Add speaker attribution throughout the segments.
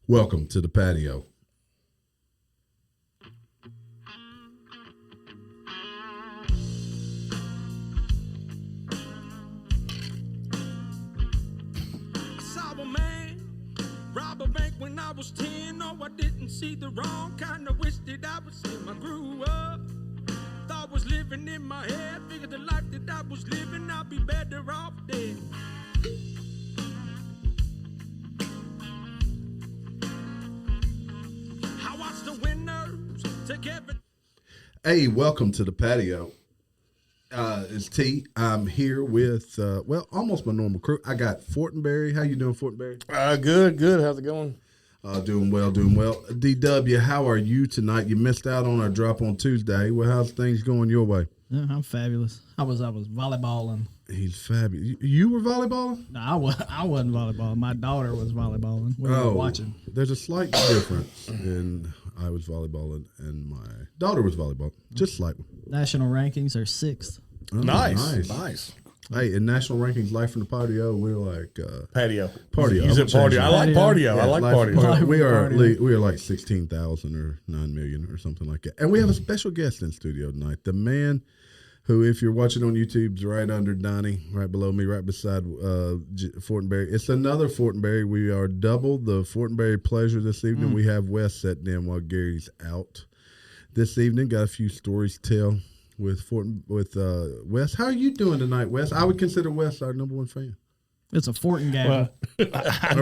Speaker 1: Welcome to the patio.
Speaker 2: I saw a man rob a bank when I was 10. No, I didn't see the wrong kind. Of wish that I was him. I grew up, thought was living in my head. Figured the life that I was living, I'd be better off dead. I watched the winners take everything.
Speaker 1: Hey, welcome to the patio. It's T. I'm here with, almost my normal crew. I got Fortenberry. How you doing, Fortenberry?
Speaker 3: Good. How's it going?
Speaker 1: Doing well. DW, how are you tonight? You missed out on our drop on Tuesday. Well, how's things going your way?
Speaker 4: Yeah, I'm fabulous. I was volleyballing.
Speaker 1: He's fabulous. You were volleyballing?
Speaker 4: No, I wasn't volleyballing. My daughter was volleyballing. We were watching.
Speaker 1: There's a slight difference in I was volleyballing and my daughter was volleyballing. Just slightly.
Speaker 4: National rankings are 6th.
Speaker 1: Oh, nice. Hey, in national rankings, Life from the Patio, we're like
Speaker 3: Patio.
Speaker 1: Patio.
Speaker 3: You said Patio. I like Patio.
Speaker 1: Yeah,
Speaker 3: I like
Speaker 1: Life
Speaker 3: Patio.
Speaker 1: We are like 16,000 or 9 million or something like that. And we have a special guest in studio tonight. The man who, if you're watching on YouTube, is right under Donnie, right below me, right beside Fortenberry. It's another Fortenberry. We are double the Fortenberry pleasure this evening. We have Wes sitting in while Gary's out this evening. Got a few stories to tell with Wes. How are you doing tonight, Wes? I would consider Wes our number one fan.
Speaker 4: It's a Fortin game.
Speaker 3: I'm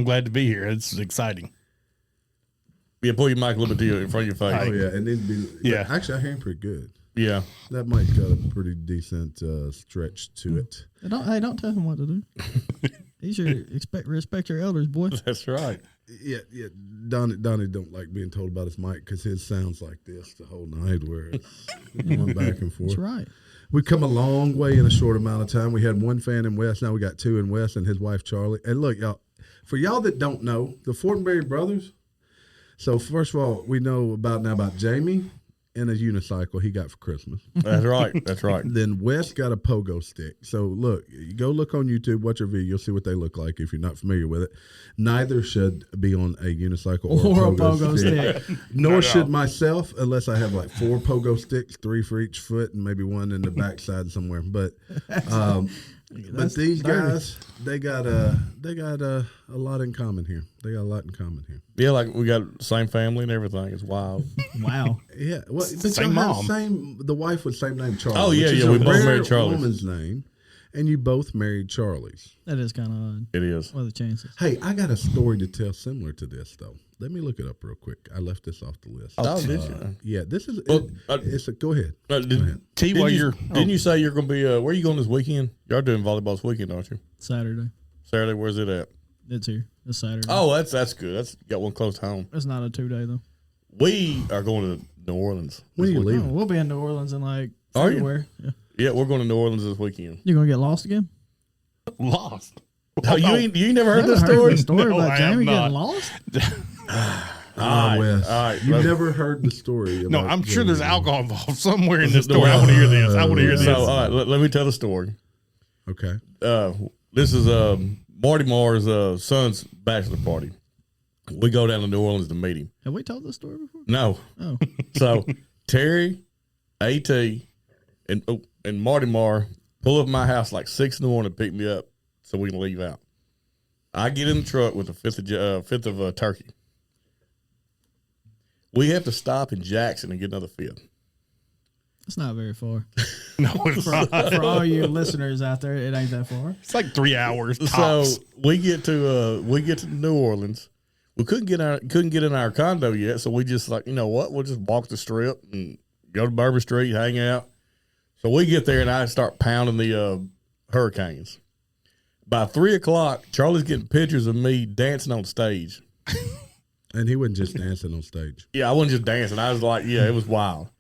Speaker 3: glad to be here. It's exciting. Yeah, pull your mic a little bit in front of your face.
Speaker 1: Oh, yeah. And then actually, I hear him pretty good.
Speaker 3: Yeah.
Speaker 1: That mic's got a pretty decent stretch to it.
Speaker 4: Don't tell him what to do. You should respect your elders, boy.
Speaker 3: That's right.
Speaker 1: Yeah. Donnie don't like being told about his mic because his sounds like this the whole night, where it's going back and forth.
Speaker 4: That's right.
Speaker 1: We've come a long way in a short amount of time. We had one fan in West. Now we got two in West and his wife, Charlie. And look, y'all, for y'all that don't know, the Fortenberry brothers. So first of all, we know about Jamie and a unicycle he got for Christmas.
Speaker 3: That's right.
Speaker 1: Then Wes got a pogo stick. So look, you go look on YouTube, watch our video, you'll see what they look like if you're not familiar with it. Neither should be on a unicycle or a pogo stick. Nor should myself, unless I have like 4 pogo sticks, 3 for each foot, and maybe one in the backside somewhere. But these guys, they got a lot in common here.
Speaker 3: Yeah, like we got the same family and everything. It's wild.
Speaker 4: Wow.
Speaker 1: Yeah. Well, but
Speaker 3: same mom.
Speaker 1: The wife with the same name, Charlie.
Speaker 3: Oh, yeah. We both married Charlie.
Speaker 1: Woman's name, and you both married Charlie's.
Speaker 4: That is kind of odd.
Speaker 3: It is.
Speaker 4: What are the chances?
Speaker 1: Hey, I got a story to tell similar to this, though. Let me look it up real quick. I left this off the list.
Speaker 3: Oh, did you?
Speaker 1: Yeah, this is. Go ahead.
Speaker 3: Didn't you say you're going to be? Where are you going this weekend? Y'all doing volleyball this weekend, aren't you?
Speaker 4: Saturday.
Speaker 3: Where's it at?
Speaker 4: It's here. It's Saturday.
Speaker 3: Oh, that's good. That's got one close to home.
Speaker 4: It's not a 2-day though.
Speaker 3: We are going to New Orleans.
Speaker 1: When are you leaving?
Speaker 4: We'll be in New Orleans in like
Speaker 3: Are
Speaker 4: February.
Speaker 3: You? Yeah, we're going to New Orleans this weekend.
Speaker 4: You gonna get lost again?
Speaker 3: Lost? Oh, you ain't never heard this story?
Speaker 4: Heard the story
Speaker 3: No,
Speaker 4: about
Speaker 3: I
Speaker 4: Jamie
Speaker 3: have
Speaker 4: getting
Speaker 3: not.
Speaker 4: lost?
Speaker 1: Wes.
Speaker 3: All right.
Speaker 1: You've never heard the story.
Speaker 5: No,
Speaker 1: about
Speaker 5: I'm sure there's
Speaker 1: Jamie.
Speaker 5: alcohol involved somewhere in this story. I want to hear this.
Speaker 3: So, all right, let me tell the story.
Speaker 1: Okay.
Speaker 3: This is Marty Marr's son's bachelor party. We go down to New Orleans to meet him.
Speaker 4: Have we told this story before?
Speaker 3: No.
Speaker 4: Oh.
Speaker 3: So Terry, AT, and Marty Marr pull up at my house like 6 in the morning to pick me up so we can leave out. I get in the truck with the fifth of turkey. We have to stop in Jackson and get another fifth.
Speaker 4: It's not very far.
Speaker 5: No, it's not.
Speaker 4: For all you listeners out there, it ain't that far.
Speaker 5: It's like 3 hours tops.
Speaker 3: So we get to New Orleans. We couldn't get in our condo yet, so we just like, you know what? We'll just walk the strip and go to Bourbon Street, hang out. So we get there and I start pounding the Hurricanes. By 3:00, Charlie's getting pictures of me dancing on stage.
Speaker 1: And he wasn't just dancing on stage.
Speaker 3: Yeah, I wasn't just dancing. I was like, yeah, it was wild.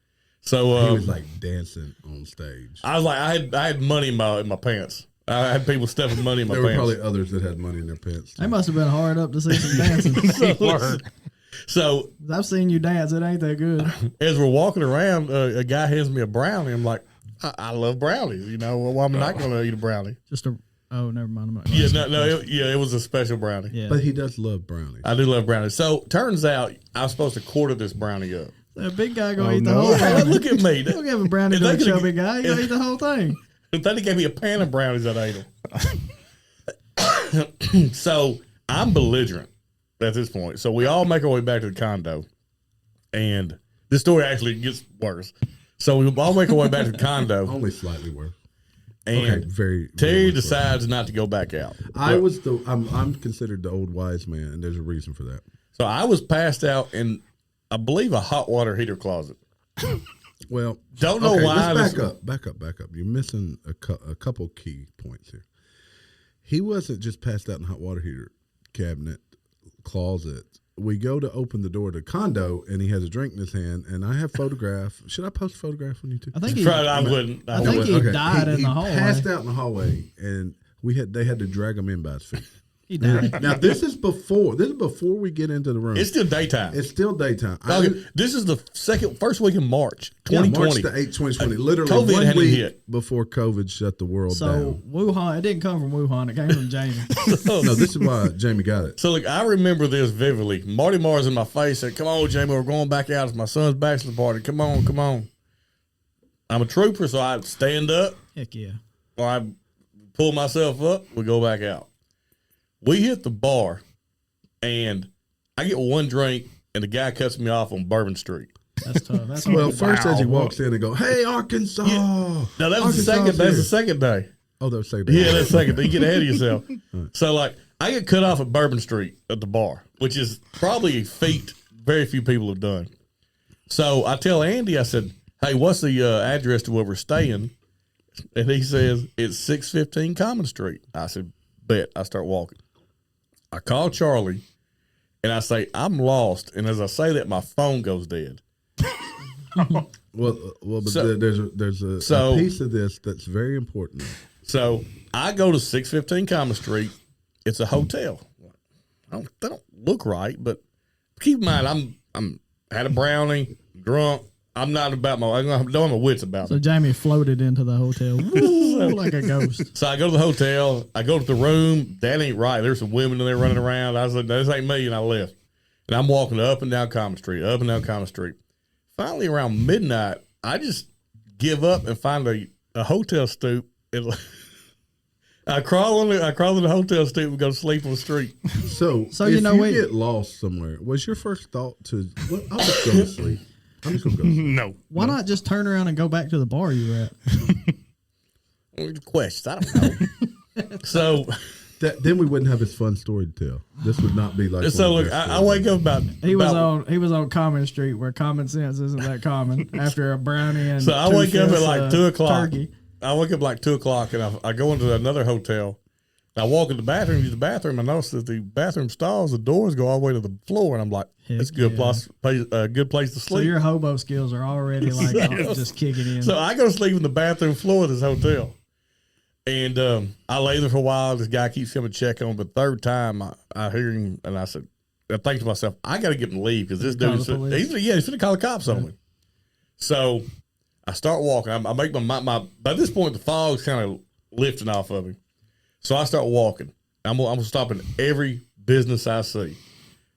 Speaker 3: So
Speaker 1: he was like dancing on stage.
Speaker 3: I was like, I had money in my pants. I had people stuffing money in my
Speaker 1: there
Speaker 3: pants.
Speaker 1: There were probably others that had money in their pants.
Speaker 4: They must have been hard up to see some dancing.
Speaker 3: So
Speaker 4: I've seen you dance. It ain't that good.
Speaker 3: As we're walking around, a guy hands me a brownie. I'm like, I love brownies. You know, well, I'm not going to eat a brownie.
Speaker 4: Just a Oh, never mind. I'm not
Speaker 3: Yeah, it was a special brownie.
Speaker 4: Yeah.
Speaker 1: But he does love brownies.
Speaker 3: I do love brownies. So turns out I was supposed to quarter this brownie up.
Speaker 4: That big guy gonna
Speaker 5: Oh,
Speaker 4: eat the
Speaker 5: no.
Speaker 4: whole brownie.
Speaker 3: Look at me.
Speaker 4: Don't give a brownie
Speaker 3: If
Speaker 4: to
Speaker 3: they
Speaker 4: a
Speaker 3: could've-
Speaker 4: chubby guy. You gonna eat the whole thing.
Speaker 3: If they gave me a pan of brownies, I'd ate them. So I'm belligerent at this point. So we all make our way back to the condo, and this story actually gets worse. So we all make our way back to the condo,
Speaker 1: Only slightly worse.
Speaker 3: and
Speaker 1: very
Speaker 3: Terry
Speaker 1: much worse.
Speaker 3: decides not to go back out.
Speaker 1: I'm considered the old wise man, and there's a reason for that.
Speaker 3: So I was passed out in, I believe, a hot water heater closet.
Speaker 1: Well,
Speaker 3: Don't know why
Speaker 1: Let's
Speaker 3: this-
Speaker 1: back up. You're missing a couple key points here. He wasn't just passed out in a hot water heater cabinet closet. We go to open the door to the condo, and he has a drink in his hand, and I have photograph. Should I post a photograph on YouTube?
Speaker 4: I think he.
Speaker 3: Right, I wouldn't.
Speaker 4: I think he died in
Speaker 1: he
Speaker 4: the hallway.
Speaker 1: passed out in the hallway, and they had to drag him in by his feet.
Speaker 4: He died.
Speaker 1: Now this is before we get into the room.
Speaker 3: It's still daytime.
Speaker 1: It's still daytime.
Speaker 3: Okay, this is the first week in March, 2020.
Speaker 1: March the 8th, 2020. Literally
Speaker 3: COVID
Speaker 1: 1
Speaker 3: hadn't
Speaker 1: week
Speaker 3: hit.
Speaker 1: before COVID shut the world
Speaker 4: So
Speaker 1: down.
Speaker 4: Wuhan, it didn't come from Wuhan. It came from Jamie.
Speaker 1: No, this is why Jamie got it.
Speaker 3: So look, I remember this vividly. Marty Mars in my face said, "Come on, Jamie, we're going back out. It's my son's bachelor party. Come on, come on." I'm a trooper, so I stand up
Speaker 4: Heck yeah.
Speaker 3: or I pull myself up. We go back out. We hit the bar, and I get one drink, and the guy cuts me off on Bourbon Street.
Speaker 4: That's tough. That's
Speaker 1: Well, first as he
Speaker 5: Wow.
Speaker 1: walks in and go, "Hey, Arkansas!"
Speaker 3: Now that was the
Speaker 1: Arkansas
Speaker 3: second. That's the
Speaker 1: here.
Speaker 3: second day.
Speaker 1: Oh, that was second.
Speaker 3: Yeah, that's second. You get ahead of yourself. So, like, I get cut off at Bourbon Street at the bar, which is probably a feat very few people have done. So I tell Andy, I said, "Hey, what's the address to where we're staying?" And he says, "It's 615 Common Street." I said, "Bet." I start walking. I call Charlie, and I say, "I'm lost." And as I say that, my phone goes dead.
Speaker 1: Well, but
Speaker 3: So-
Speaker 1: there's a piece of this that's very important.
Speaker 3: So I go to 615 Common Street. It's a hotel. They don't look right, but keep in mind, I'm had a brownie, drunk. I'm not about I don't have my wits about
Speaker 4: So
Speaker 3: me.
Speaker 4: Jamie floated into the hotel woo, like a ghost.
Speaker 3: So I go to the hotel. I go to the room. That ain't right. There's some women in there running around. I was like, "This ain't me," and I left. And I'm walking up and down Common Street, up and down Common Street. Finally, around midnight, I just give up and find a hotel stoop. And I crawl in the hotel stoop and go to sleep on the street.
Speaker 1: So
Speaker 4: you
Speaker 1: if
Speaker 4: know,
Speaker 1: you
Speaker 4: wait.
Speaker 1: get lost somewhere, was your first thought to? Well, I'll just go to sleep. I'm just gonna go to sleep.
Speaker 5: No.
Speaker 4: Why not just turn around and go back to the bar you were at?
Speaker 3: Questions, I don't know. So
Speaker 1: Then we wouldn't have his fun story to tell. This would not be like.
Speaker 3: So
Speaker 1: one of
Speaker 3: look,
Speaker 1: his
Speaker 3: I
Speaker 1: stories.
Speaker 3: wake up about
Speaker 4: He was on Common Street where common sense isn't that common after a brownie and
Speaker 3: So I
Speaker 4: two
Speaker 3: wake up at
Speaker 4: fifths,
Speaker 3: like 2 o'clock.
Speaker 4: turkey.
Speaker 3: I wake up like 2 o'clock, and I go into another hotel. I walk in the bathroom, use the bathroom. I notice that the bathroom stalls, the doors go all the way to the floor, and I'm like,
Speaker 4: Heck
Speaker 3: "It's a good
Speaker 4: yeah.
Speaker 3: good place to
Speaker 4: So
Speaker 3: sleep."
Speaker 4: your hobo skills are already like just kicking in.
Speaker 3: So I go to sleep in the bathroom floor of this hotel. And I lay there for a while. This guy keeps coming to check on. But third time, I hear him, and I think to myself, I got to get him to leave because this
Speaker 4: Call
Speaker 3: dude's
Speaker 4: the police?
Speaker 3: he's going to call the cops on me. So I start walking. I make my by this point, the fog's kind of lifting off of me. So I start walking. I'm gonna stop in every business I see.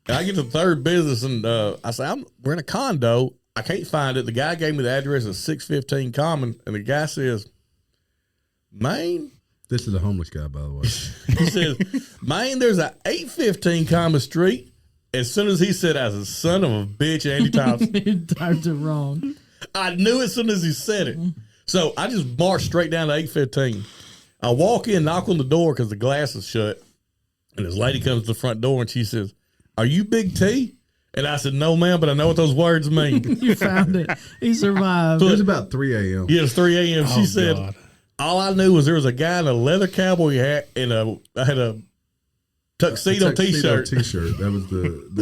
Speaker 3: And I get to the third business, and I say, we're in a condo. I can't find it. The guy gave me the address of 615 Common, and the guy says, "Maine."
Speaker 1: This is a homeless guy, by the way.
Speaker 3: He says, "Maine, there's a 815 Common Street." As soon as he said, I was a son of a bitch, Andy Thompson.
Speaker 4: You typed it wrong.
Speaker 3: I knew as soon as he said it. So I just marched straight down to 815. I walk in, knock on the door because the glass is shut. And this lady comes to the front door and she says, "Are you Big T?" And I said, "No, ma'am, but I know what those words mean."
Speaker 4: You found it. He survived.
Speaker 1: It was about 3 a.m.
Speaker 3: Yeah, it's 3 a.m. She
Speaker 5: Oh,
Speaker 3: said,
Speaker 5: God.
Speaker 3: all I knew was there was a guy in a leather cowboy hat and I had a tuxedo t-shirt.
Speaker 1: T-shirt. That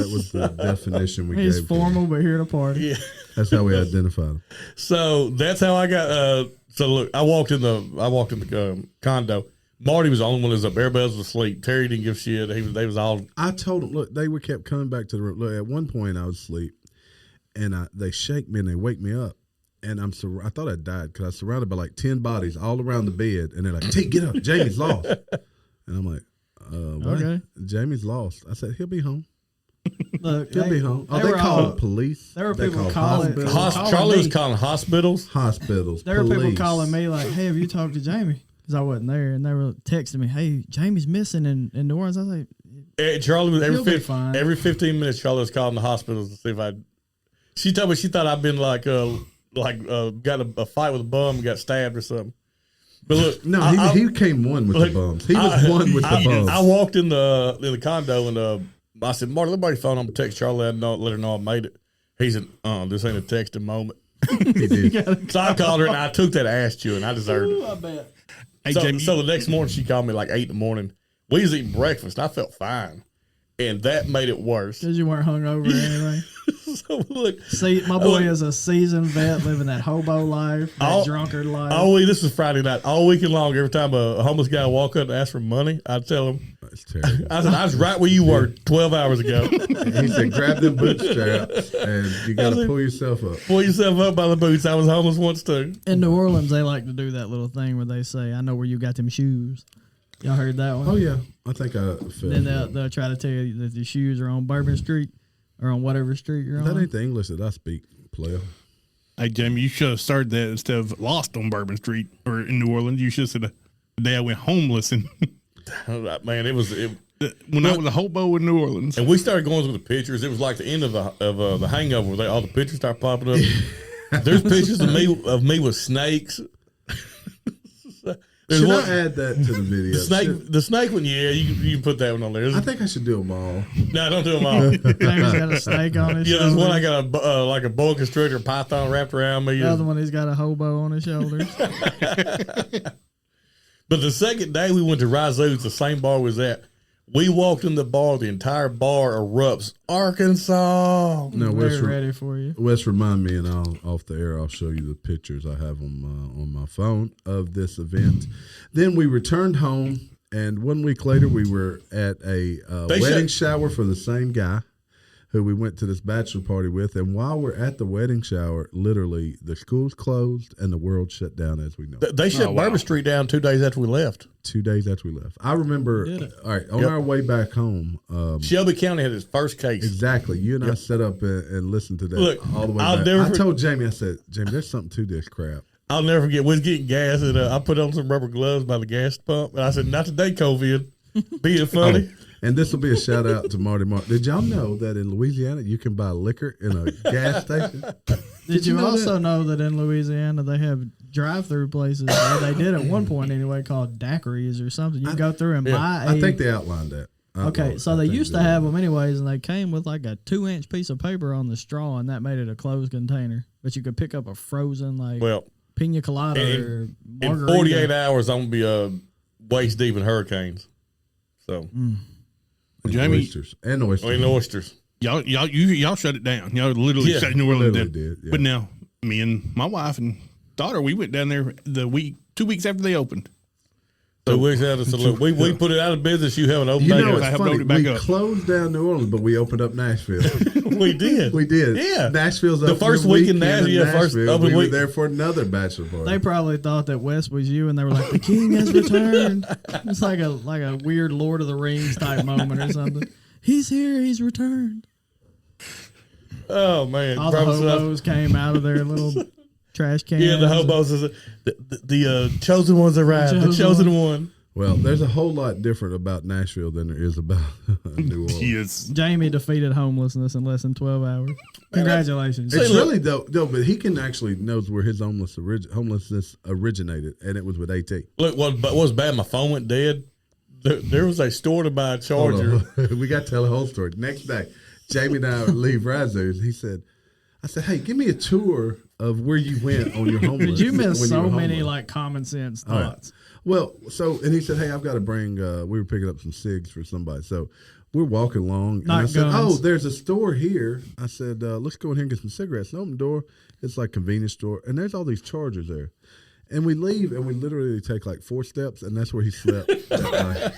Speaker 1: was the definition we
Speaker 4: He's
Speaker 1: gave.
Speaker 4: formal, but here to party.
Speaker 3: Yeah.
Speaker 1: That's how we identified him.
Speaker 3: So that's how I got. So look, I walked in the condo. Marty was the only one that was up. Everybody else was asleep. Terry didn't give shit. They was all.
Speaker 1: I told them, look, they kept coming back to the room. Look, at one point I was asleep, and they shake me and they wake me up, and I thought I died because I was surrounded by like 10 bodies all around the bed, and they're like, "T, get up, Jamie's lost." And I'm like, what?
Speaker 4: Okay.
Speaker 1: Jamie's lost. I said, he'll be home.
Speaker 4: Look,
Speaker 1: He'll be home. Oh, they
Speaker 4: were
Speaker 1: called
Speaker 4: all-
Speaker 1: police.
Speaker 4: there were
Speaker 1: They
Speaker 4: people
Speaker 1: called
Speaker 4: calling-
Speaker 1: hospitals.
Speaker 3: Charlie was
Speaker 4: me.
Speaker 3: calling hospitals.
Speaker 1: Hospitals.
Speaker 4: There were people
Speaker 1: police.
Speaker 4: calling me like, "Hey, have you talked to Jamie?" Because I wasn't there, and they were texting me, "Hey, Jamie's missing in New Orleans." I was like,
Speaker 3: Charlie was
Speaker 4: He'll be fine.
Speaker 3: every 15 minutes. Charlie was calling the hospitals to see if I. She told me she thought I'd been got a fight with a bum and got stabbed or something. But look,
Speaker 1: No, he came one with the bums. He was one with the bums.
Speaker 3: I walked in the condo and I said, "Marty, let my phone. I'm gonna text Charlie. Let her know I made it." He said, "This ain't a texting moment."
Speaker 1: He did.
Speaker 3: So I called her and I took that ass chewing. I deserved it.
Speaker 4: I bet.
Speaker 5: Hey,
Speaker 3: So,
Speaker 5: Jamie,
Speaker 3: so the next morning she called me like 8 in the morning. We was eating breakfast. I felt fine, and that made it worse.
Speaker 4: Because you weren't hungover or anything.
Speaker 3: So look,
Speaker 4: See, my boy is a seasoned vet living that hobo life, that drunkard life.
Speaker 3: this was Friday night. All weekend long, every time a homeless guy walk up and ask for money, I'd tell him,
Speaker 1: That's terrible.
Speaker 3: I said, I was right where you were 12 hours ago.
Speaker 1: He said, grab them bootstraps and you got to pull yourself up.
Speaker 3: Pull yourself up by the boots. I was homeless once too.
Speaker 4: In New Orleans, they like to do that little thing where they say, "I know where you got them shoes." Y'all heard that one?
Speaker 1: Oh, yeah. I think I feel
Speaker 4: Then they'll try to tell you that the shoes are on Bourbon Street or on whatever street you're
Speaker 1: that
Speaker 4: on.
Speaker 1: ain't the English that I speak, player.
Speaker 5: hey, Jamie, you should have started that instead of lost on Bourbon Street or in New Orleans. You should have said the day I went homeless and
Speaker 3: Man, it was.
Speaker 5: when I was a hobo in New Orleans.
Speaker 3: And we started going through the pictures. It was like the end of the Hangover. Where all the pictures start popping up. There's pictures of me with snakes. There's
Speaker 1: Should
Speaker 3: one-
Speaker 1: I add that to the video?
Speaker 3: the snake one, yeah, you can put that one on there.
Speaker 1: I think I should do them all.
Speaker 3: No, don't do them all.
Speaker 4: Jamie's got a snake on his
Speaker 3: Yeah, there's
Speaker 4: shoulder.
Speaker 3: one I got like a boa constrictor python wrapped around me.
Speaker 4: The other one, he's got a hobo on his shoulders.
Speaker 3: But the second day we went to Razoo's, the same bar was at. We walked in the bar, the entire bar erupts. Arkansas.
Speaker 1: No,
Speaker 4: We're ready for you.
Speaker 1: Wes, remind me, and off the air, I'll show you the pictures I have on my phone of this event. Then we returned home, and 1 week later, we were at a wedding shower for the same guy who we went to this bachelor party with. And while we're at the wedding shower, literally, the school's closed and the world shut down as we know.
Speaker 3: They shut Bourbon Street down 2 days after we left.
Speaker 1: 2 days after we left. I remember, all right, on our way back home.
Speaker 3: Shelby County had its first case.
Speaker 1: Exactly. You and I set up and listened to that
Speaker 3: Look,
Speaker 1: all the way
Speaker 3: I'll
Speaker 1: back.
Speaker 3: never
Speaker 1: I told Jamie, I said, Jamie, there's something to this crap.
Speaker 3: I'll never forget. We was getting gas, and I put on some rubber gloves by the gas pump, and I said, "Not today, COVID." Being funny.
Speaker 1: And this will be a shout out to Marty Mark. Did y'all know that in Louisiana you can buy liquor in a gas station?
Speaker 4: Did you
Speaker 1: know
Speaker 4: also
Speaker 1: that?
Speaker 4: know that in Louisiana they have drive-through places, or they did at one point anyway, called daiquiris or something? You go through and buy
Speaker 1: I think they outlined that.
Speaker 4: Okay, so they used to have them anyways, and they came with like a 2-inch piece of paper on the straw, and that made it a closed container. But you could pick up a frozen
Speaker 3: Well,
Speaker 4: pina colada or
Speaker 3: in
Speaker 4: margarita.
Speaker 3: 48 hours, I'm gonna be waist deep in hurricanes. So,
Speaker 1: And
Speaker 5: Jamie-
Speaker 1: oysters and oysters.
Speaker 3: I mean oysters.
Speaker 5: Y'all shut it down. Y'all literally
Speaker 3: Yeah,
Speaker 5: shut New Orleans
Speaker 1: literally
Speaker 5: down.
Speaker 1: did, yeah.
Speaker 5: But now, me and my wife and daughter, we went down there 2 weeks after they opened.
Speaker 3: 2 weeks out. So look, we put it out of business. You have an open
Speaker 1: You
Speaker 3: back
Speaker 1: know,
Speaker 3: up.
Speaker 1: it's
Speaker 5: I have
Speaker 1: funny.
Speaker 5: loaded back
Speaker 1: We
Speaker 5: up.
Speaker 1: closed down New Orleans, but we opened up Nashville.
Speaker 3: We did.
Speaker 1: We did.
Speaker 3: Yeah.
Speaker 1: Nashville's
Speaker 3: The
Speaker 1: up
Speaker 3: first
Speaker 1: for
Speaker 3: week in
Speaker 1: weekend
Speaker 3: Nashville, first
Speaker 1: Nashville.
Speaker 3: open
Speaker 1: We were
Speaker 3: week.
Speaker 1: there for another bachelor party.
Speaker 4: They probably thought that Wes was you, and they were like, "The king has returned." It's like a weird Lord of the Rings type moment or something. He's here. He's returned.
Speaker 3: Oh man,
Speaker 4: All the
Speaker 3: Probably so.
Speaker 4: hobos came out of their little trash cans.
Speaker 3: Yeah, the hobos is the chosen ones arrived. The chosen one.
Speaker 1: Well, there's a whole lot different about Nashville than there is about New Orleans.
Speaker 5: Yes.
Speaker 4: Jamie defeated homelessness in less than 12 hours. Congratulations.
Speaker 1: It's
Speaker 3: Say, look.
Speaker 1: really though, but he can actually knows where his homelessness originated, and it was with AT.
Speaker 3: Look, what was bad? My phone went dead. There was a store to buy a
Speaker 1: Hold
Speaker 3: charger.
Speaker 1: on. We got to tell the whole story. Next day, Jamie and I leave Razzo's. I said, hey, give me a tour of where you went on your homeless.
Speaker 4: Did you miss
Speaker 1: when
Speaker 4: so
Speaker 1: were
Speaker 4: many
Speaker 1: homeless.
Speaker 4: like common sense
Speaker 1: All right.
Speaker 4: thoughts?
Speaker 1: Well, and he said, hey, I've got to bring, we were picking up some cigs for somebody. So we're walking along.
Speaker 4: Not
Speaker 1: and I said,
Speaker 4: guns.
Speaker 1: there's a store here. I said, let's go in here and get some cigarettes. And open the door. It's like a convenience store. And there's all these chargers there. And we leave and we literally take like 4 steps. And that's where he slept that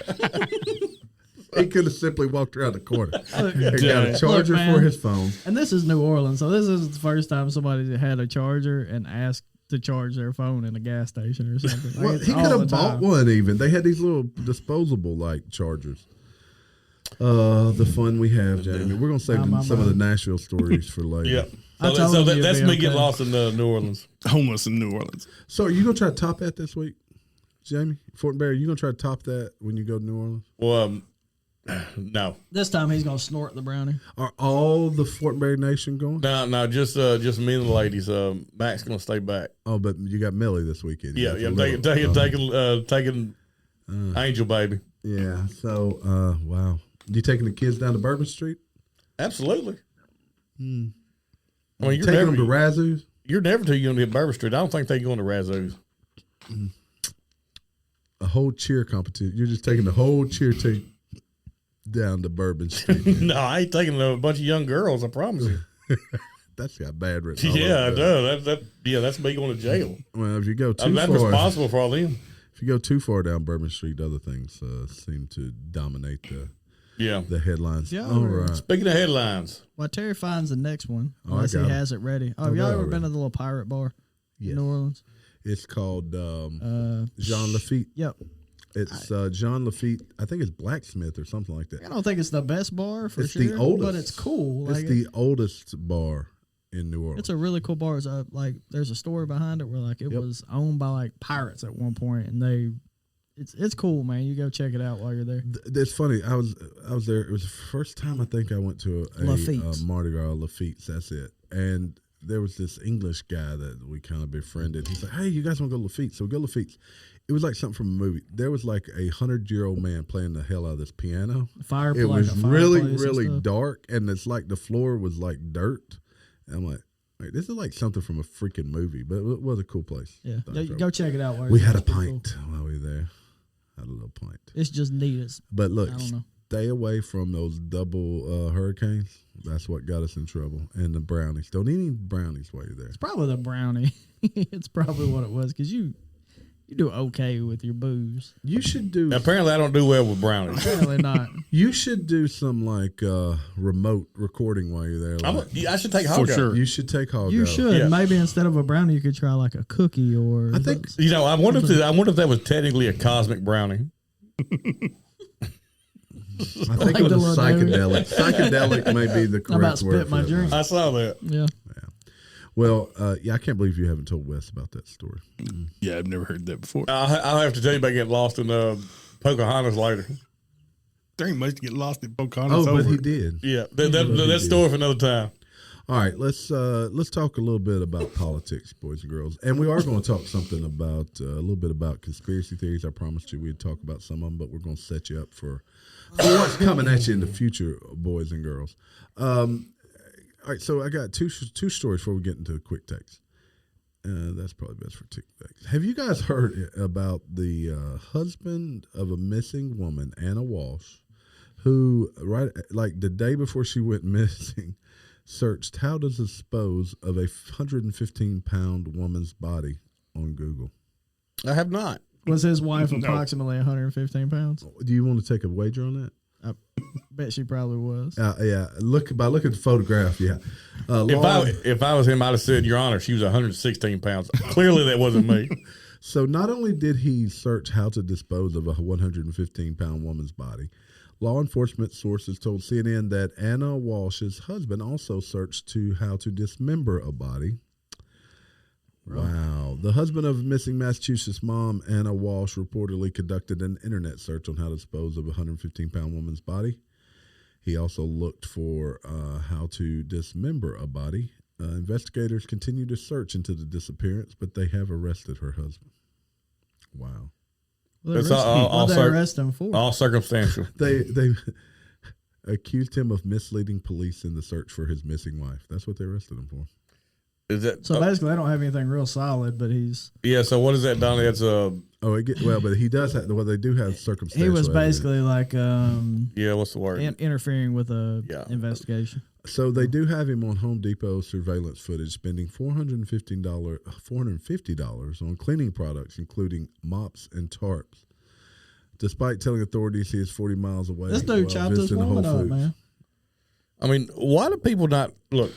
Speaker 1: night. He could have simply walked around the corner.
Speaker 4: Look,
Speaker 1: He got a charger
Speaker 4: man.
Speaker 1: for his phone.
Speaker 4: and this is New Orleans, so this is the first time somebody had a charger and asked to charge their phone in a gas station or something. Like,
Speaker 1: Well,
Speaker 4: it's
Speaker 1: he
Speaker 4: all
Speaker 1: could
Speaker 4: the
Speaker 1: have bought
Speaker 4: time.
Speaker 1: one even. They had these little disposable like chargers. The fun we have, Jamie. We're gonna save
Speaker 4: My
Speaker 1: some of the
Speaker 4: mind.
Speaker 1: Nashville stories for later.
Speaker 3: Yep.
Speaker 4: I
Speaker 3: So,
Speaker 4: told
Speaker 3: so
Speaker 4: him
Speaker 3: that,
Speaker 4: you'd
Speaker 3: that's
Speaker 4: be
Speaker 3: me getting
Speaker 4: okay.
Speaker 3: lost in New Orleans.
Speaker 5: Homeless in New Orleans.
Speaker 1: So are you gonna try to top that this week, Jamie? Fortenberry, you gonna try to top that when you go to New Orleans?
Speaker 3: Well, no,
Speaker 4: This time he's gonna snort the brownie.
Speaker 1: Are all the Fortenberry Nation going?
Speaker 3: no, just me and the ladies. Mac's gonna stay back.
Speaker 1: Oh, but you got Millie this weekend. You
Speaker 3: Yeah,
Speaker 1: got
Speaker 3: yeah,
Speaker 1: the little-
Speaker 3: taking Angel Baby.
Speaker 1: Yeah. So, wow. You taking the kids down to Bourbon Street?
Speaker 3: Absolutely. I mean,
Speaker 1: Taking them to Razzoos?
Speaker 3: you're never too young to hit Bourbon Street. I don't think they're going to Razzoos.
Speaker 1: A whole cheer competition. You're just taking the whole cheer team down to Bourbon Street. Man.
Speaker 3: No, I ain't taking a bunch of young girls. I promise you.
Speaker 1: That's got bad written. all
Speaker 3: Yeah, I
Speaker 1: over it.
Speaker 3: know. That's me going to jail.
Speaker 1: Well, if you go too
Speaker 3: I'm not
Speaker 1: far,
Speaker 3: responsible for all them.
Speaker 1: if you go too far down Bourbon Street, other things seem to dominate
Speaker 3: Yeah.
Speaker 1: the headlines.
Speaker 4: Yeah,
Speaker 1: All
Speaker 4: we're-
Speaker 1: right.
Speaker 3: Speaking of headlines,
Speaker 4: Well, Terry finds the next one
Speaker 1: Oh, I
Speaker 4: unless he
Speaker 1: got 'em.
Speaker 4: has it ready. Oh, have
Speaker 1: I
Speaker 4: y'all
Speaker 1: got it
Speaker 4: ever been
Speaker 1: already.
Speaker 4: to the little pirate bar
Speaker 1: Yes.
Speaker 4: in New Orleans?
Speaker 1: It's called Jean Lafitte.
Speaker 4: Yep.
Speaker 1: It's Jean Lafitte. I think it's Blacksmith or something like that.
Speaker 4: I don't think it's the best bar for
Speaker 1: It's
Speaker 4: sure,
Speaker 1: the oldest.
Speaker 4: but it's cool. Like,
Speaker 1: It's the oldest bar in New Orleans.
Speaker 4: it's a really cool bar. It's like there's a story behind it where like it
Speaker 1: Yep.
Speaker 4: was owned by like pirates at one point, and it's cool, man. You go check it out while you're there.
Speaker 1: It's funny. I was there. It was the first time I think I went to a
Speaker 4: Lafitte's.
Speaker 1: Mardi Gras. Lafitte's. That's it. And there was this English guy that we kind of befriended. He's like, "Hey, you guys want to go to Lafitte's?" So we go to Lafitte's. It was like something from a movie. There was like 100-year-old man playing the hell out of this piano.
Speaker 4: Fire.
Speaker 1: It
Speaker 4: like
Speaker 1: was
Speaker 4: a
Speaker 1: really,
Speaker 4: fireplace and
Speaker 1: really
Speaker 4: stuff.
Speaker 1: dark, and it's like the floor was like dirt. And I'm like, this is like something from a freaking movie, but it was a cool place.
Speaker 4: Yeah,
Speaker 1: Thought I
Speaker 4: go check it out. While
Speaker 1: We
Speaker 4: you're
Speaker 1: had a
Speaker 4: there. It's pretty
Speaker 1: pint while we were there. Had a little pint.
Speaker 4: Cool. It's just neat.
Speaker 1: But look,
Speaker 4: I don't know.
Speaker 1: stay away from those double hurricanes. That's what got us in trouble. And the brownies. Don't eat any brownies while you're there.
Speaker 4: It's probably the brownie. It's probably what it was because you do okay with your booze.
Speaker 1: You should do.
Speaker 3: apparently I don't do well with brownies.
Speaker 4: Apparently not.
Speaker 1: You should do some like remote recording while you're there. Like,
Speaker 3: I should take
Speaker 5: For
Speaker 3: hog
Speaker 5: sure.
Speaker 1: you should take Hog
Speaker 4: You
Speaker 1: Out.
Speaker 4: should.
Speaker 3: Yeah.
Speaker 4: Maybe instead of a brownie, you could try like a cookie or.
Speaker 1: I think-
Speaker 3: You know, I wonder if that was technically a cosmic brownie.
Speaker 1: I think
Speaker 4: Like
Speaker 1: it was
Speaker 4: the
Speaker 1: a
Speaker 4: little
Speaker 1: psychedelic. Psychedelic may be the
Speaker 4: I'm about
Speaker 1: correct
Speaker 4: to
Speaker 1: word.
Speaker 4: spit my
Speaker 1: for that.
Speaker 4: drink.
Speaker 3: I saw that.
Speaker 4: Yeah.
Speaker 1: Well, yeah, I can't believe you haven't told Wes about that story.
Speaker 5: Yeah, I've never heard that before.
Speaker 3: I'll have to tell you about getting lost in Pocahontas later.
Speaker 5: There ain't much to get lost in Pocahontas.
Speaker 1: Oh, but
Speaker 5: over.
Speaker 1: he did.
Speaker 3: Yeah, that story for another time.
Speaker 1: All right, let's talk a little bit about politics, boys and girls, and we are going to talk something about a little bit about conspiracy theories. I promised you we'd talk about some of them, but we're going to set you up for what's coming at you in the future, boys and girls. All right, so I got two stories before we get into the quick takes. That's probably best for quick takes. Have you guys heard about the husband of a missing woman, Anna Walsh, who right like the day before she went missing? Searched how to dispose of a 115-pound woman's body on Google.
Speaker 3: I have not.
Speaker 4: Was his wife
Speaker 5: No.
Speaker 4: approximately 115 pounds?
Speaker 1: Do you want to take a wager on that?
Speaker 4: I bet she probably was.
Speaker 1: Yeah. Look at the photograph. Yeah.
Speaker 3: If I was him, I'd have said, Your Honor, she was 116 pounds. Clearly, that wasn't me.
Speaker 1: So not only did he search how to dispose of a 115-pound woman's body, law enforcement sources told CNN that Anna Walsh's husband also searched to how to dismember a body. Wow. The husband of missing Massachusetts mom, Anna Walsh, reportedly conducted an internet search on how to dispose of a 115-pound woman's body. He also looked for how to dismember a body. Investigators continue to search into the disappearance, but they have arrested her husband. Wow.
Speaker 3: It's all
Speaker 4: What they arrest him for?
Speaker 3: All circumstantial.
Speaker 1: They accused him of misleading police in the search for his missing wife. That's what they arrested him for.
Speaker 3: Is that
Speaker 4: So basically, they don't have anything real solid, but
Speaker 3: yeah? So what is that, Donnie? That's
Speaker 1: But he does have. Well, they do have circumstantial.
Speaker 4: he was
Speaker 1: evidence.
Speaker 4: basically like
Speaker 3: yeah. What's the word?
Speaker 4: interfering with a
Speaker 3: Yeah.
Speaker 4: investigation.
Speaker 1: So they do have him on Home Depot surveillance footage, spending $450 on cleaning products, including mops and tarps. Despite telling authorities he is 40 miles away.
Speaker 4: This dude
Speaker 1: while
Speaker 4: chopped this
Speaker 1: visiting
Speaker 4: woman
Speaker 1: Whole
Speaker 4: up,
Speaker 1: Foods.
Speaker 4: man.
Speaker 3: I mean, why do people not look?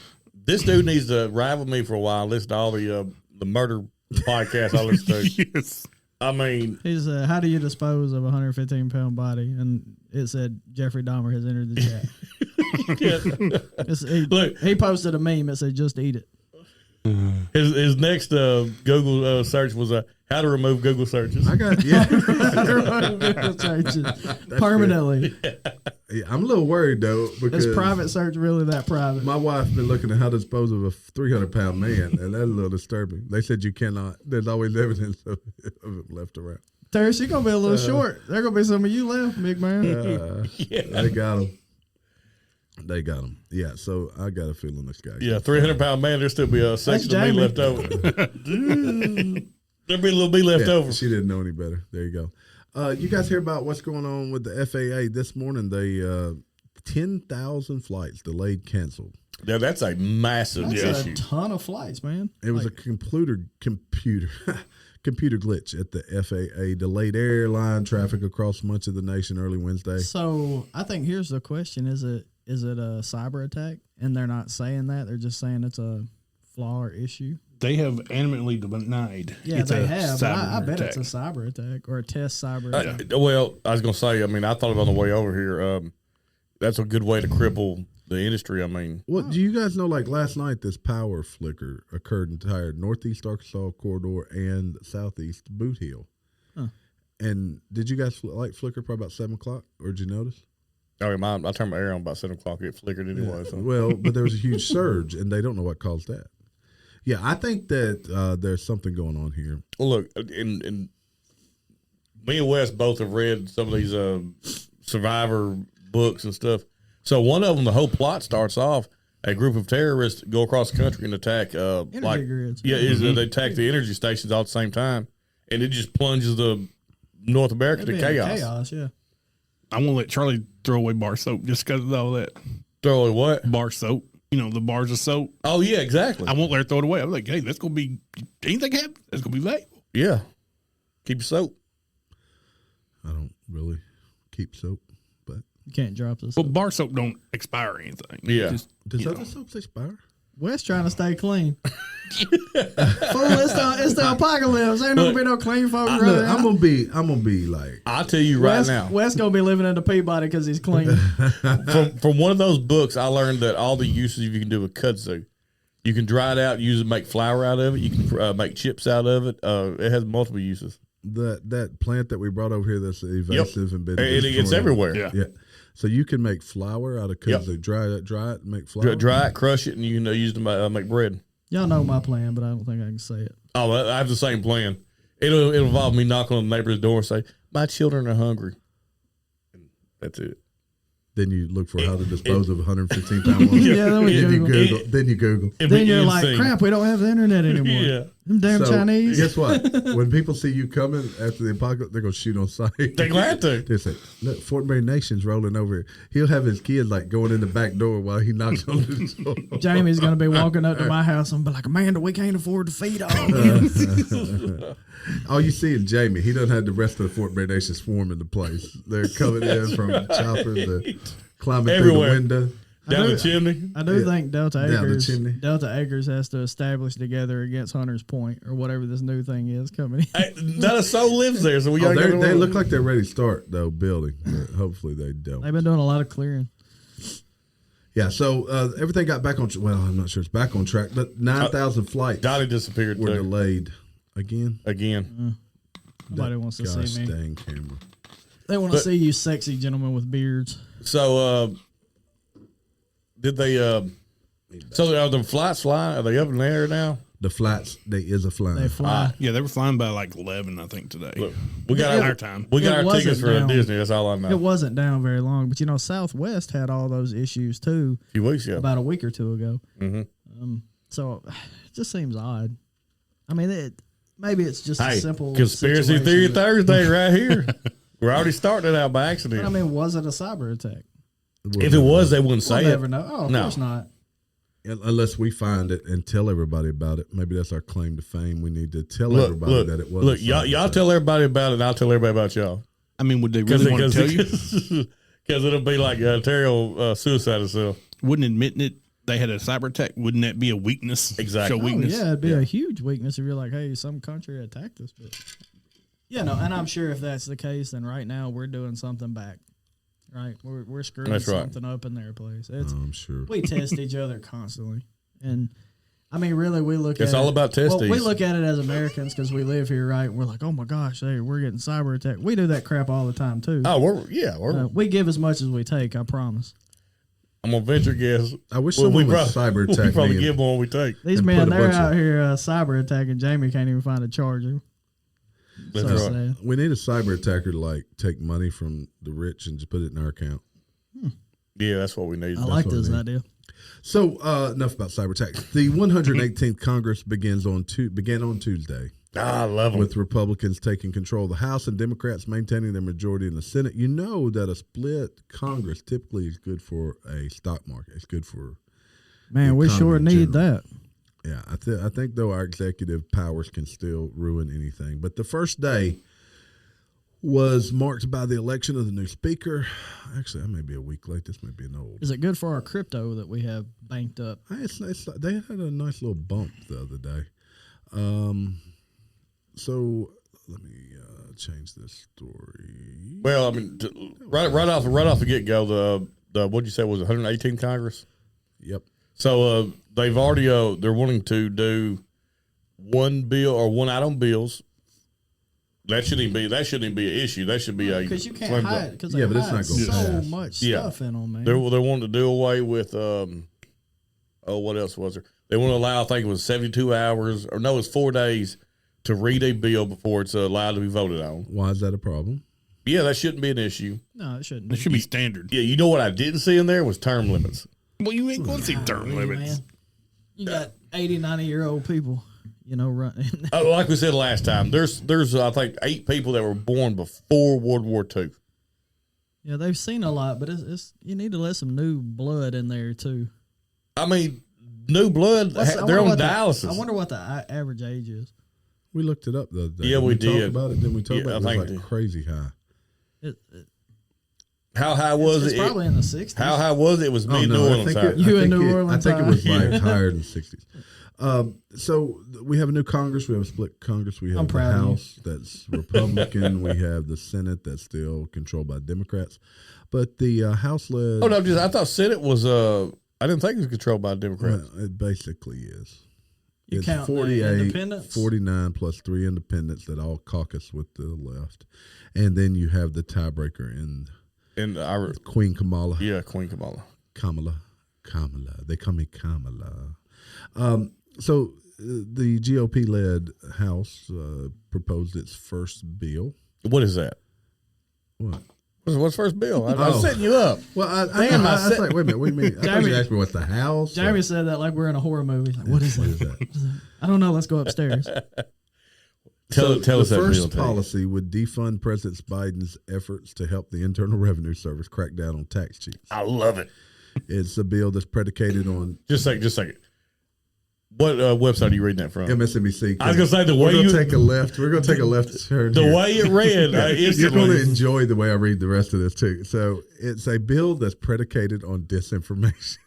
Speaker 3: This dude needs to ride with me for a while. Listen to all the murder podcasts I listen to.
Speaker 5: Yes.
Speaker 3: I mean,
Speaker 4: He said, "How do you dispose of a 115-pound body?" And it said Jeffrey Dahmer has entered the chat. He posted a meme that said, "Just eat it."
Speaker 3: his next Google search was how to remove Google searches.
Speaker 1: I got
Speaker 4: Permanently.
Speaker 1: Yeah, I'm a little worried though because
Speaker 4: Is private search really that private?
Speaker 1: my wife's been looking at how to dispose of a 300-pound man, and that's a little disturbing. They said you cannot. There's always evidence of it left around.
Speaker 4: Terry, she's gonna be a little short. There gonna be some of you left, big man.
Speaker 1: They got him. They got him. Yeah. So I got a feeling this guy.
Speaker 3: Yeah, 300-pound man. There'll still be a section of meat
Speaker 4: Jamie.
Speaker 3: left over. There'll be a little meat left over.
Speaker 1: She didn't know any better. There you go. You guys hear about what's going on with the FAA this morning? They 10,000 flights delayed, canceled.
Speaker 3: Yeah, that's a massive
Speaker 4: That's
Speaker 3: issue.
Speaker 4: a ton of flights, man.
Speaker 1: It was a computer glitch at the FAA. Delayed airline traffic across much of the nation early Wednesday.
Speaker 4: So I think here's the question: Is it a cyber attack? And they're not saying that; they're just saying it's a flaw or issue.
Speaker 5: They have adamantly denied.
Speaker 4: Yeah,
Speaker 5: it's
Speaker 4: they
Speaker 5: a
Speaker 4: have. But I bet
Speaker 5: attack.
Speaker 4: it's a cyber attack or a test cyber attack.
Speaker 3: Well, I was going to say, I mean, I thought it on the way over here. That's a good way to cripple the industry. I mean,
Speaker 1: What do you guys know? Like last night, this power flicker occurred in the entire Northeast Arkansas corridor and Southeast Boot Hill.
Speaker 4: Huh.
Speaker 1: And did you guys flicker probably about 7 o'clock, or did you notice?
Speaker 3: I mean, I turned my air on about 7 o'clock. It flickered anyway. So.
Speaker 1: Well, but there was a huge surge, and they don't know what caused that. Yeah, I think that there's something going on here.
Speaker 3: Well, look, and me and Wes both have read some of these survivor books and stuff. So one of them, the whole plot starts off, a group of terrorists go across the country and attack
Speaker 4: grids.
Speaker 3: Yeah, they attack the energy stations all at the same time, and it just plunges the North America
Speaker 4: It'd
Speaker 3: to
Speaker 4: be in
Speaker 3: chaos.
Speaker 4: yeah.
Speaker 5: I won't let Charlie throw away bar soap just because of all that.
Speaker 3: Throw away what?
Speaker 5: Bar soap. You know, the bars of soap.
Speaker 3: Oh yeah, exactly.
Speaker 5: I won't let her throw it away. I'm like, hey, that's going to be, anything happens, that's going to be valuable.
Speaker 3: Yeah, keep your soap.
Speaker 1: I don't really keep soap, but
Speaker 4: You can't drop this.
Speaker 5: Well, bar soap don't expire or anything.
Speaker 3: Yeah.
Speaker 5: Just,
Speaker 1: does
Speaker 5: you
Speaker 1: other
Speaker 5: know.
Speaker 1: soaps expire?
Speaker 4: Wes trying to stay clean. Fool, it's the apocalypse. Ain't gonna be no clean folks.
Speaker 1: Look, I'm gonna be like,
Speaker 3: I'll tell you right now.
Speaker 4: Wes gonna be living in the Peabody because he's clean.
Speaker 3: From one of those books, I learned that all the uses you can do with kudzu. You can dry it out, use it to make flour out of it. You can make chips out of it. It has multiple uses.
Speaker 1: that plant that we brought over here that's evasive and been
Speaker 3: It's
Speaker 1: destroyed.
Speaker 3: everywhere.
Speaker 5: Yeah.
Speaker 1: Yeah. So you can make flour out of kudzu. Dry it, and make flour.
Speaker 3: Dry it, crush it, and you can use it to make bread.
Speaker 4: Y'all know my plan, but I don't think I can say it.
Speaker 3: Oh, I have the same plan. It'll involve me knocking on the neighbor's door and say, "My children are hungry." And that's it.
Speaker 1: Then you look for how to dispose of 115 pound ones.
Speaker 4: Yeah, then we Google.
Speaker 1: Then you Google.
Speaker 3: It'd
Speaker 4: Then
Speaker 3: be
Speaker 4: you're
Speaker 3: insane.
Speaker 4: like, crap, we don't have the internet anymore.
Speaker 3: Yeah.
Speaker 4: Them damn
Speaker 1: So,
Speaker 4: Chinese.
Speaker 1: Guess what? When people see you coming after the apocalypse, they're gonna shoot on sight.
Speaker 3: They're glad to.
Speaker 1: They say, "Look, Fortenberry Nation's rolling over here." He'll have his kids like going in the back door while he knocks on the door.
Speaker 4: Jamie's gonna be walking up to my house and be like, Amanda, we can't afford to feed all of them.
Speaker 1: All you see is Jamie. He doesn't have the rest of the Fortenberry Nation swarm into place. They're coming in from choppers to climbing
Speaker 3: Everywhere.
Speaker 1: through the window.
Speaker 3: Down the chimney.
Speaker 4: I do think Delta
Speaker 1: Down the
Speaker 4: Acres
Speaker 1: chimney.
Speaker 4: Delta Acres has to establish together against Hunter's Point or whatever this new thing is coming in.
Speaker 3: Hey, not a soul lives there, so we
Speaker 1: Oh,
Speaker 3: gotta go.
Speaker 1: they look like they're ready to start though building. But hopefully they don't.
Speaker 4: They've been doing a lot of clearing.
Speaker 1: Yeah. So everything got back on. Well, I'm not sure it's back on track, but 9,000 flights
Speaker 3: Dottie disappeared
Speaker 1: were
Speaker 3: too.
Speaker 1: delayed again.
Speaker 4: Nobody wants to
Speaker 1: Gosh
Speaker 4: see me.
Speaker 1: dang camera.
Speaker 4: They want to see you sexy gentlemen with beards.
Speaker 3: So, did they? So are the flights flying? Are they up in the air now?
Speaker 1: The flats, they is a flying.
Speaker 4: They fly.
Speaker 5: Yeah, they were flying by like 11, I think, today.
Speaker 3: Look, we got
Speaker 5: our
Speaker 3: our
Speaker 5: time.
Speaker 3: We got
Speaker 4: It
Speaker 3: our
Speaker 4: wasn't
Speaker 3: tickets for
Speaker 4: down.
Speaker 3: Disney. That's all I know.
Speaker 4: It wasn't down very long, but Southwest had all those issues too
Speaker 3: A few weeks ago.
Speaker 4: about a week or two ago. So it just seems odd. I mean, maybe it's just a
Speaker 3: Hey,
Speaker 4: simple
Speaker 3: conspiracy
Speaker 4: situation
Speaker 3: theory
Speaker 4: that-
Speaker 3: Thursday right here. We're already starting it out by
Speaker 4: But
Speaker 3: accident.
Speaker 4: I mean, was it a cyber attack?
Speaker 3: if it was, they wouldn't
Speaker 4: We'll
Speaker 3: say
Speaker 4: never
Speaker 3: it.
Speaker 4: know. Oh, of
Speaker 3: No.
Speaker 4: course not.
Speaker 1: Unless we find it and tell everybody about it. Maybe that's our claim to fame. We need to tell everybody that it was.
Speaker 3: Look,
Speaker 1: a
Speaker 3: y'all
Speaker 1: cyber attack.
Speaker 3: tell everybody about it, and I'll tell everybody about y'all.
Speaker 5: I mean, would they really want to tell you?
Speaker 3: Because it'll be like Terrell suicide himself.
Speaker 5: Wouldn't admitting it, they had a cyber attack. Wouldn't that be a weakness?
Speaker 3: Exactly.
Speaker 5: Show weakness.
Speaker 4: Oh, yeah, it'd be a huge weakness if you're like, hey, some country attacked us. But and I'm sure if that's the case, then right now we're doing something back. Right, we're screwing
Speaker 3: That's right.
Speaker 4: something up in their place. It's,
Speaker 1: I'm sure.
Speaker 4: we test each other constantly, and I mean, really, we look.
Speaker 3: It's
Speaker 4: at
Speaker 3: all
Speaker 4: it,
Speaker 3: about testes.
Speaker 4: we look at it as Americans because we live here, right? We're like, oh my gosh, hey, we're getting cyber attacked. We do that crap all the time too.
Speaker 3: Oh,
Speaker 4: We give as much as we take. I promise.
Speaker 3: I'm gonna venture guess.
Speaker 1: I wish someone would cyber
Speaker 3: We
Speaker 1: attack
Speaker 3: probably
Speaker 1: me.
Speaker 3: give more we take.
Speaker 4: These
Speaker 1: And
Speaker 4: men,
Speaker 1: put a
Speaker 4: they're
Speaker 1: bunch
Speaker 4: out
Speaker 1: of-
Speaker 4: here cyber attacking. Jamie can't even find a charger.
Speaker 3: That's
Speaker 4: So
Speaker 3: right.
Speaker 4: sad.
Speaker 1: We need a cyber attacker to like take money from the rich and just put it in our account.
Speaker 3: Yeah, that's what we need.
Speaker 4: I like
Speaker 1: what
Speaker 4: this
Speaker 1: I mean.
Speaker 4: idea.
Speaker 1: So enough about cyber attacks. The 118th Congress began on Tuesday
Speaker 3: I love them.
Speaker 1: with Republicans taking control of the House and Democrats maintaining their majority in the Senate. You know that a split Congress typically is good for a stock market. It's good for
Speaker 4: Man, we
Speaker 1: economy
Speaker 4: sure
Speaker 1: in
Speaker 4: need
Speaker 1: general.
Speaker 4: that.
Speaker 1: Yeah, I think though our executive powers can still ruin anything. But the first day was marked by the election of the new speaker. Actually, I may be a week late. This may be an old.
Speaker 4: Is it good for our crypto that we have banked up?
Speaker 1: They had a nice little bump the other day. So let me change this story.
Speaker 3: Well, I mean, right off the get go, the what'd you say was 118 Congress?
Speaker 1: Yep.
Speaker 3: So they've already they're wanting to do one bill or one item bills. That shouldn't even be an issue. That should be a
Speaker 4: Because you can't
Speaker 3: slam
Speaker 4: hide.
Speaker 3: dunk.
Speaker 4: Because
Speaker 1: Yeah,
Speaker 4: they
Speaker 1: but it's
Speaker 4: hide
Speaker 1: not gonna
Speaker 4: so
Speaker 1: pass.
Speaker 4: much
Speaker 3: Yeah.
Speaker 4: stuff in them, man.
Speaker 3: They're wanting to do away with what else was there? They want to allow, I think it was 72 hours or no, it's 4 days to read a bill before it's allowed to be voted on.
Speaker 1: Why is that a problem?
Speaker 3: Yeah, that shouldn't be an issue.
Speaker 4: No, it shouldn't.
Speaker 5: That should be standard.
Speaker 3: Yeah, you know what I didn't see in there was term limits.
Speaker 5: Well, you ain't going to see term
Speaker 4: Really,
Speaker 5: limits.
Speaker 4: man. You got 80, 90-year-old people, running.
Speaker 3: Like we said last time, there's I think 8 people that were born before World War II.
Speaker 4: Yeah, they've seen a lot, but it's you need to let some new blood in there too.
Speaker 3: I mean, new blood, they're on dialysis.
Speaker 4: I wonder what the average age is.
Speaker 1: We looked it up the other day.
Speaker 3: Yeah, we
Speaker 1: talked
Speaker 3: did.
Speaker 1: about it. Then we talked
Speaker 3: Yeah,
Speaker 1: about
Speaker 3: I
Speaker 1: it. It was
Speaker 3: think
Speaker 1: like crazy high.
Speaker 3: How high was
Speaker 4: It's
Speaker 3: it?
Speaker 4: probably in the 60s.
Speaker 3: How high was it? It was me in New
Speaker 1: I
Speaker 3: Orleans.
Speaker 1: think
Speaker 3: high.
Speaker 1: it,
Speaker 4: You
Speaker 1: I
Speaker 4: in
Speaker 1: think
Speaker 4: New
Speaker 1: it-
Speaker 4: Orleans
Speaker 1: I think it was
Speaker 4: high?
Speaker 1: like higher than 60s. So we have a new Congress. We have a split Congress. We have
Speaker 4: I'm
Speaker 1: the
Speaker 4: proud of you.
Speaker 1: House that's Republican. We have the Senate that's still controlled by Democrats. But the House led.
Speaker 3: Oh no, I thought Senate was I didn't think it was controlled by Democrats.
Speaker 1: Well, it basically is.
Speaker 4: You
Speaker 1: It's
Speaker 4: count the
Speaker 1: 48,
Speaker 4: independents?
Speaker 1: 49 plus 3 independents that all caucus with the left. And then you have the tiebreaker in
Speaker 3: And
Speaker 1: Queen Kamala.
Speaker 3: Queen Kamala.
Speaker 1: Kamala. They call me Kamala. So the GOP-led House proposed its first bill.
Speaker 3: What is that?
Speaker 1: What?
Speaker 3: What's first bill? I'm
Speaker 1: Oh.
Speaker 3: setting you up.
Speaker 1: Well, I
Speaker 3: Damn,
Speaker 1: was
Speaker 3: I said-
Speaker 1: like, wait a minute, what do you mean? I thought
Speaker 4: Jamie-
Speaker 1: you asked me what's the House.
Speaker 4: Jamie said that like we're in a horror movie. Like, what is
Speaker 1: What
Speaker 4: it?
Speaker 1: is that?
Speaker 4: I don't know. Let's go upstairs.
Speaker 3: Tell us
Speaker 1: the
Speaker 3: that bill.
Speaker 1: first
Speaker 3: Tate.
Speaker 1: policy would defund President Biden's efforts to help the Internal Revenue Service crack down on tax cheats.
Speaker 3: I love it.
Speaker 1: It's a bill that's predicated on
Speaker 3: Just a second. What website are you reading that from?
Speaker 1: MSNBC.
Speaker 3: I was gonna say the
Speaker 1: we're
Speaker 3: way
Speaker 1: gonna
Speaker 3: you
Speaker 1: take a left. We're gonna take a left turn.
Speaker 3: the
Speaker 1: here.
Speaker 3: way it read,
Speaker 1: You're going to
Speaker 3: instantly.
Speaker 1: enjoy the way I read the rest of this too. So it's a bill that's predicated on disinformation,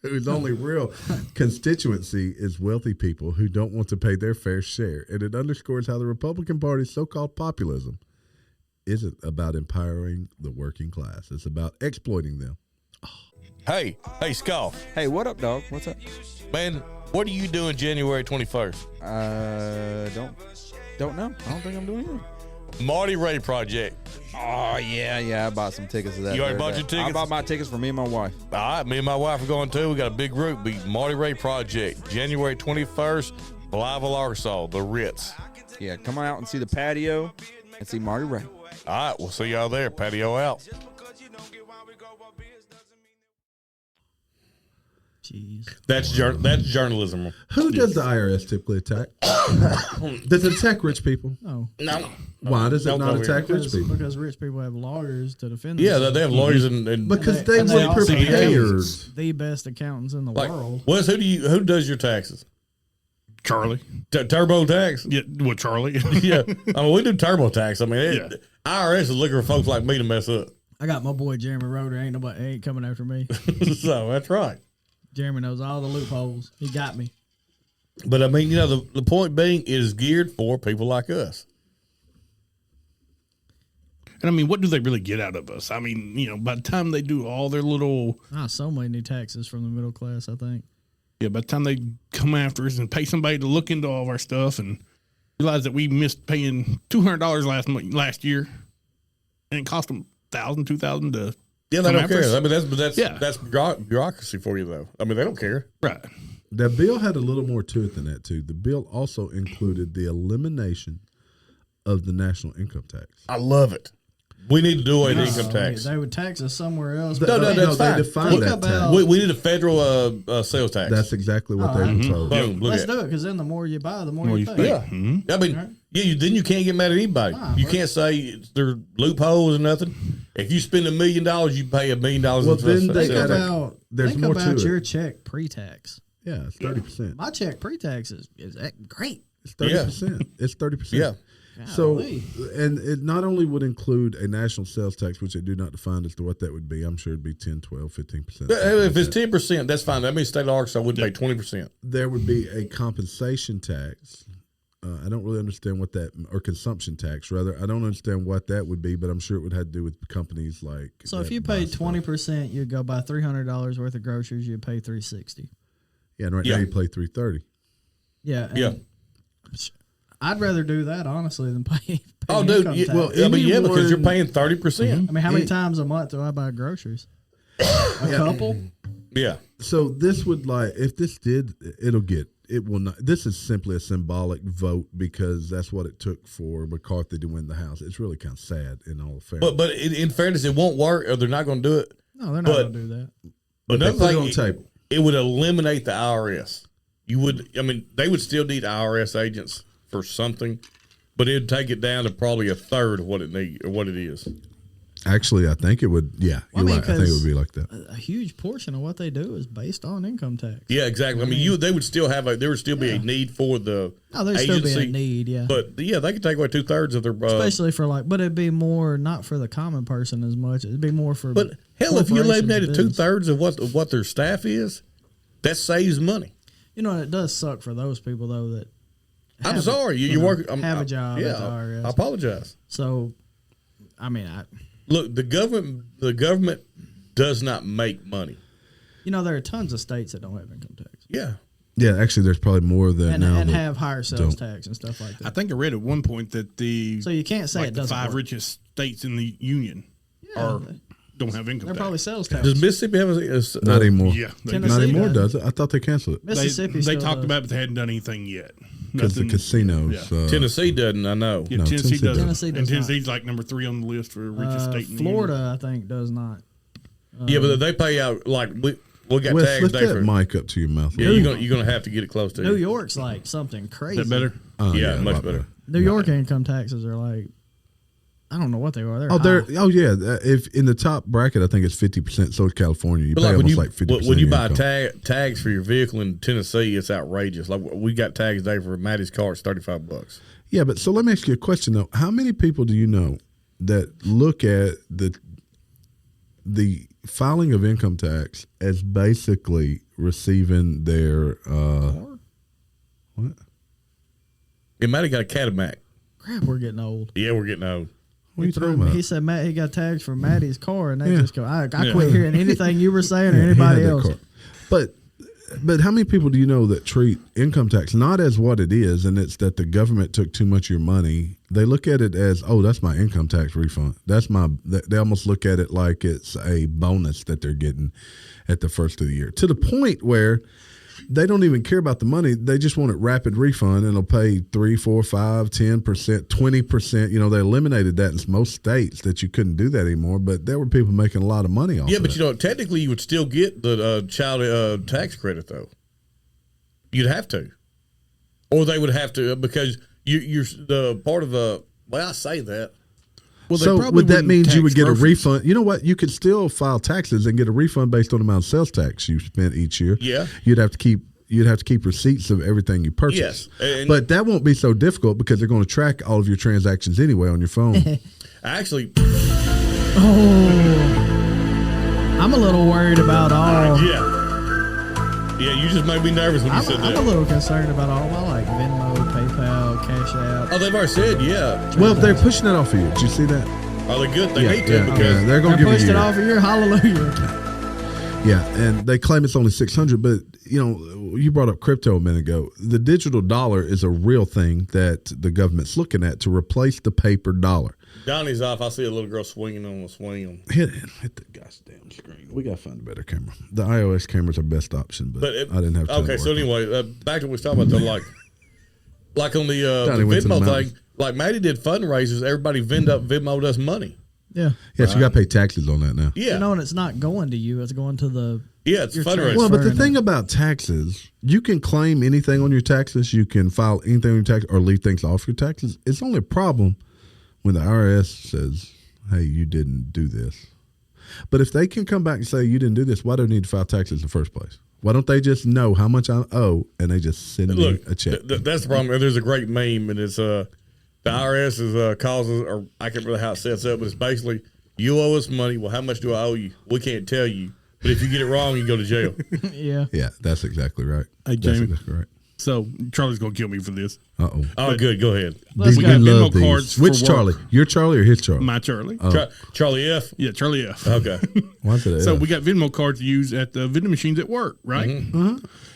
Speaker 1: whose only real constituency is wealthy people who don't want to pay their fair share. And it underscores how the Republican Party's so-called populism isn't about empowering the working class. It's about exploiting them.
Speaker 3: Hey, Scoff,
Speaker 6: Hey, what up, dog? What's up?
Speaker 3: man, what are you doing January 21st?
Speaker 6: Don't know. I don't think I'm doing anything.
Speaker 3: Marty Ray Project.
Speaker 6: Oh yeah. I bought some tickets to that.
Speaker 3: You already
Speaker 6: the other
Speaker 3: bought your
Speaker 6: day. I
Speaker 3: tickets?
Speaker 6: bought my tickets for me and my wife.
Speaker 3: All right, me and my wife are going too. We got a big group. Be Marty Ray Project, January 21st, Blytheville, Arkansas, the Ritz.
Speaker 6: Yeah, come on out and see the patio and see Marty Ray.
Speaker 3: All right, we'll see y'all there. Patio out.
Speaker 4: Jeez.
Speaker 3: That's journalism.
Speaker 1: Who does the IRS typically attack? Does it attack rich people?
Speaker 4: No.
Speaker 3: No.
Speaker 1: Why does it
Speaker 3: Don't
Speaker 1: not
Speaker 3: go here.
Speaker 1: attack rich people?
Speaker 4: Because rich people have lawyers to defend
Speaker 3: Yeah,
Speaker 4: themselves.
Speaker 3: they have lawyers and
Speaker 1: Because they
Speaker 4: and
Speaker 1: were
Speaker 4: also
Speaker 1: prepared.
Speaker 4: have the best accountants in the
Speaker 3: like,
Speaker 4: world.
Speaker 3: Wes, who does your taxes?
Speaker 5: Charlie.
Speaker 3: TurboTax.
Speaker 5: Yeah, well, Charlie.
Speaker 3: Yeah, I mean we do TurboTax. I mean,
Speaker 5: Yeah.
Speaker 3: IRS is looking for folks like me to mess up.
Speaker 4: I got my boy Jeremy Roder. Ain't coming after me.
Speaker 3: So that's right.
Speaker 4: Jeremy knows all the loopholes. He got me.
Speaker 3: But I mean, the point being it is geared for people like us.
Speaker 5: And I mean, what do they really get out of us? I mean, by the time they do all their little,
Speaker 4: So many taxes from the middle class, I think.
Speaker 5: by the time they come after us and pay somebody to look into all of our stuff and realize that we missed paying $200 last year, and it cost them $1,000, $2,000 to
Speaker 3: Yeah, they
Speaker 5: come
Speaker 3: don't
Speaker 5: after
Speaker 3: care.
Speaker 5: us.
Speaker 3: I mean, that's
Speaker 5: Yeah.
Speaker 3: bureaucracy for you, though. I mean, they don't care.
Speaker 5: Right.
Speaker 1: The bill had a little more to it than that, too. The bill also included the elimination of the national income tax.
Speaker 3: I love it. We need to do away with income tax.
Speaker 4: They would tax us somewhere else.
Speaker 3: No, that's
Speaker 1: they
Speaker 3: fine.
Speaker 1: defined
Speaker 4: Look
Speaker 1: that
Speaker 4: about-
Speaker 1: tax.
Speaker 3: We need a federal sales tax.
Speaker 1: That's exactly what they were told.
Speaker 3: Boom. Look
Speaker 4: Let's
Speaker 3: at
Speaker 4: do it because then the more you buy, the more
Speaker 5: More
Speaker 4: you
Speaker 5: you
Speaker 4: pay.
Speaker 3: Yeah.
Speaker 5: Mhm.
Speaker 3: I mean, then you can't get mad at anybody. You can't say there are loopholes or nothing. If you spend $1 million, you pay $1 million.
Speaker 1: Well, then they
Speaker 4: Think
Speaker 1: gotta-
Speaker 4: about,
Speaker 1: there's
Speaker 4: think
Speaker 1: more to
Speaker 4: about
Speaker 1: it.
Speaker 4: your check pre-tax.
Speaker 1: Yeah, it's 30%.
Speaker 4: My check pre-tax is great.
Speaker 1: It's 30%. It's 30%.
Speaker 3: Yeah.
Speaker 1: So,
Speaker 4: Golly.
Speaker 1: and it not only would include a national sales tax, which they do not define as to what that would be. I'm sure it'd be 10, 12, 15%.
Speaker 3: If it's 10%, that's fine. That means state of Arkansas would pay 20%.
Speaker 1: There would be a compensation tax. I don't really understand what that, or consumption tax, rather. I don't understand what that would be, but I'm sure it would have to do with companies like.
Speaker 4: So if
Speaker 1: that
Speaker 4: you
Speaker 1: buy
Speaker 4: paid
Speaker 1: stuff.
Speaker 4: 20%, you'd go buy $300 worth of groceries. You'd pay $360.
Speaker 1: Yeah, and right
Speaker 3: Yeah.
Speaker 1: now you pay $330.
Speaker 4: Yeah. and
Speaker 3: Yeah.
Speaker 4: I'd rather do that honestly than pay
Speaker 3: Oh, dude.
Speaker 4: income
Speaker 3: Yeah,
Speaker 4: tax.
Speaker 3: well, I mean, because you're
Speaker 1: anyone-
Speaker 3: paying 30%.
Speaker 4: I mean, how many times a month do I buy groceries? A couple.
Speaker 3: Yeah.
Speaker 1: So this would if this did, it will not. This is simply a symbolic vote because that's what it took for McCarthy to win the House. It's really kind of sad in all fairness.
Speaker 3: But in fairness, it won't work or they're not going to do it.
Speaker 4: No, they're not
Speaker 3: But-
Speaker 4: going to do that.
Speaker 3: But
Speaker 1: they
Speaker 3: another
Speaker 1: put it
Speaker 3: thing,
Speaker 1: on the table.
Speaker 3: it would eliminate the IRS. They would still need IRS agents for something, but it'd take it down to probably a third of what it is.
Speaker 1: Actually, I think it would. Yeah,
Speaker 4: Well,
Speaker 1: you're
Speaker 4: I mean,
Speaker 1: right. I think it
Speaker 4: 'cause
Speaker 1: would be like that.
Speaker 4: A huge portion of what they do is based on income tax.
Speaker 3: Yeah, exactly. I mean, they would still there would still be a need for the
Speaker 4: Oh, there'd
Speaker 3: agency,
Speaker 4: still be a need, yeah.
Speaker 3: But yeah, they could take away 2/3 of their.
Speaker 4: Especially for but it'd be more not for the common person as much. It'd be more for.
Speaker 3: But hell, if you
Speaker 4: corporations and
Speaker 3: eliminated
Speaker 4: business.
Speaker 3: 2/3 of what their staff is, that saves money.
Speaker 4: You know, it does suck for those people though that.
Speaker 3: I'm
Speaker 4: have-
Speaker 3: sorry, you work.
Speaker 4: have a job
Speaker 3: Yeah,
Speaker 4: at the IRS.
Speaker 3: I apologize.
Speaker 4: So, I mean,
Speaker 3: Look, the government does not make money.
Speaker 4: there are tons of states that don't have income tax
Speaker 3: Yeah.
Speaker 1: Yeah, actually, there's probably more of that
Speaker 4: and
Speaker 1: now. that
Speaker 4: have higher sales
Speaker 1: don't.
Speaker 4: tax and stuff like
Speaker 5: I
Speaker 4: that.
Speaker 5: think I read at one point that
Speaker 4: So you can't say
Speaker 5: like
Speaker 4: it
Speaker 5: the
Speaker 4: doesn't
Speaker 5: 5
Speaker 4: work.
Speaker 5: richest states in the union don't have income
Speaker 4: They're
Speaker 5: tax.
Speaker 4: probably sales tax.
Speaker 3: Does Mississippi have a
Speaker 1: Not anymore.
Speaker 5: Yeah, they,
Speaker 4: Tennessee
Speaker 1: Not anymore,
Speaker 4: does.
Speaker 1: does it? I thought they canceled it
Speaker 4: Mississippi.
Speaker 5: they
Speaker 4: still
Speaker 5: talked
Speaker 4: does.
Speaker 5: about it, but they hadn't done anything yet.
Speaker 1: because the
Speaker 5: Nothing-
Speaker 1: casinos.
Speaker 5: Yeah.
Speaker 3: Tennessee doesn't? I know.
Speaker 5: Yeah,
Speaker 1: No,
Speaker 5: Tennessee
Speaker 1: Tennessee
Speaker 5: does.
Speaker 4: Tennessee does
Speaker 5: and
Speaker 4: not.
Speaker 5: Tennessee's like number 3 on the list for richest state in the
Speaker 4: Florida, I think, does not.
Speaker 3: Yeah, but they pay out like we got
Speaker 1: Wes,
Speaker 3: tags
Speaker 1: lift
Speaker 3: day
Speaker 1: that
Speaker 3: for.
Speaker 1: might up to your mouth.
Speaker 3: Yeah, you're gonna have to get it close to
Speaker 4: New
Speaker 3: you.
Speaker 4: York's like something crazy.
Speaker 5: Union. Is that better?
Speaker 1: Oh,
Speaker 3: Yeah,
Speaker 1: a
Speaker 3: much
Speaker 1: lot
Speaker 3: better.
Speaker 4: New York income taxes are like, I don't know what they are. They're
Speaker 1: Oh, they're
Speaker 4: high.
Speaker 1: if in the top bracket, I think it's 50%. So is California. You
Speaker 3: But
Speaker 1: pay
Speaker 3: like
Speaker 1: almost like 50%.
Speaker 3: when you
Speaker 1: of your
Speaker 3: buy
Speaker 1: income.
Speaker 3: tags for your vehicle in Tennessee, it's outrageous. Like we got tags today for Maddie's car. It's $35.
Speaker 1: Yeah, but so let me ask you a question though. How many people do you know that look at the filing of income tax as basically receiving their what?
Speaker 3: Yeah, Maddie got a Cadillac.
Speaker 4: Crap, we're getting old.
Speaker 3: Yeah, we're getting old.
Speaker 1: What are you talking about?
Speaker 4: He said Matt, he got tags for Maddie's car, and they
Speaker 1: Yeah.
Speaker 4: just go. I quit hearing anything you were saying or anybody
Speaker 1: He had that
Speaker 4: else.
Speaker 1: card. But how many people do you know that treat income tax not as what it is, and it's that the government took too much of your money? They look at it as, oh, that's my income tax refund. They almost look at it like it's a bonus that they're getting at the first of the year, to the point where they don't even care about the money. They just want it rapid refund, and they'll pay 3, 4, 5, 10%, 20%. They eliminated that in most states that you couldn't do that anymore. But there were people making a lot of money off.
Speaker 3: Yeah,
Speaker 1: of
Speaker 3: but
Speaker 1: that.
Speaker 3: technically you would still get the child tax credit though. You'd have to, or they would have to because you're the part of the. Well, I say that.
Speaker 5: Well, they
Speaker 1: So
Speaker 5: probably
Speaker 1: would that
Speaker 5: wouldn't
Speaker 1: mean you would
Speaker 5: tax
Speaker 1: get a
Speaker 5: groceries.
Speaker 1: refund? You know what? You could still file taxes and get a refund based on the amount of sales tax you spent each year.
Speaker 3: Yeah.
Speaker 1: You'd have to keep you'd have to keep receipts of everything you purchase.
Speaker 3: Yes.
Speaker 1: But that won't be so difficult because they're going to track all of your transactions anyway on your phone.
Speaker 3: Actually,
Speaker 4: I'm a little worried about all.
Speaker 3: yeah, you just made me nervous when you said
Speaker 4: I'm
Speaker 3: that.
Speaker 4: a little concerned about all my like Venmo, PayPal, Cash App.
Speaker 3: Oh, they've already said, yeah.
Speaker 1: Well, they're pushing that off of you. Did you see that?
Speaker 3: Are they good? They
Speaker 1: Yeah,
Speaker 3: need to
Speaker 1: yeah,
Speaker 3: because
Speaker 1: they're going
Speaker 4: They
Speaker 1: to give
Speaker 4: pushed
Speaker 1: you
Speaker 4: it off of your hallelujah.
Speaker 1: Yeah, and they claim it's only 600, but you brought up crypto a minute ago. The digital dollar is a real thing that the government's looking at to replace the paper dollar.
Speaker 3: Donnie's off. I see a little girl swinging on a swing.
Speaker 1: Hit the goddamn screen. We got to find a better camera. The iOS camera's our best option, but I didn't have time.
Speaker 3: Okay, so anyway, back to what we was talking about, though, like on the
Speaker 1: Donnie went to the
Speaker 3: Venmo
Speaker 1: mountains.
Speaker 3: thing, like Maddie did fundraisers, everybody Venmo'd us money.
Speaker 4: Yeah.
Speaker 1: Yes, you got to pay taxes on that now.
Speaker 3: Yeah.
Speaker 4: You know, and it's not going to you, it's going to the.
Speaker 3: Yeah, it's
Speaker 4: Your
Speaker 3: fundraising.
Speaker 1: Well, but the
Speaker 4: Transferring
Speaker 1: thing about taxes, you can claim anything on your taxes. You can file anything on your tax or leave things off your taxes. It's only a problem when the IRS says, hey, you didn't do this. But if they can come back and say you didn't do this, why do they need to file taxes in the first place? Why don't they just know how much I owe and they just send me a check?
Speaker 3: That's the problem. There's a great meme, and it's the IRS is causes, or I can't remember how it sets up, but it's basically you owe us money. Well, how much do I owe you? We can't tell you. But if you get it wrong, you go to jail.
Speaker 4: Yeah.
Speaker 1: Yeah, that's exactly right.
Speaker 5: Hey,
Speaker 1: That's
Speaker 5: Jamie.
Speaker 1: exactly right.
Speaker 5: So Charlie's gonna kill me for this.
Speaker 1: Uh-oh.
Speaker 3: Oh, good. Go ahead.
Speaker 4: Let's
Speaker 1: We
Speaker 4: go.
Speaker 5: got
Speaker 1: love
Speaker 5: Venmo
Speaker 1: these.
Speaker 5: cards for
Speaker 1: Which
Speaker 5: work.
Speaker 1: Charlie? Your Charlie or his Charlie?
Speaker 5: My Charlie.
Speaker 3: Charlie F.
Speaker 5: Yeah, Charlie F.
Speaker 3: Okay.
Speaker 1: Why is it
Speaker 5: So
Speaker 1: F?
Speaker 5: we got Venmo cards to use at the vending machines at work, right?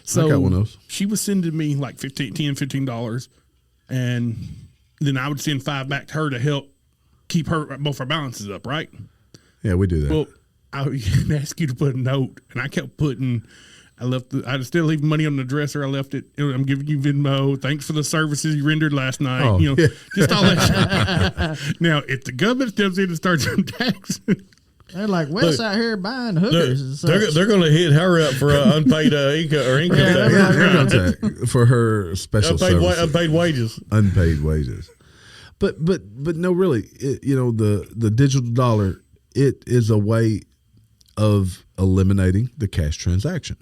Speaker 5: So
Speaker 1: I got one of those.
Speaker 5: she was sending me like $15, and then I would send $5 back to her to help keep both our balances up, right?
Speaker 1: Yeah, we do that.
Speaker 5: Well, I would ask you to put a note, and I kept putting. I was still leaving money on the dresser. I left it. I'm giving you Venmo. Thanks for the services you rendered last night.
Speaker 1: Oh, yeah.
Speaker 5: Just all that shit. Now, if the government steps in and starts some tax,
Speaker 4: They're like, Wes out here buying hookers and such.
Speaker 3: They're going to hit her up for unpaid income tax.
Speaker 1: Income tax for her special services.
Speaker 3: Unpaid wages.
Speaker 1: Unpaid wages. But no, really, the digital dollar, it is a way of eliminating the cash transaction.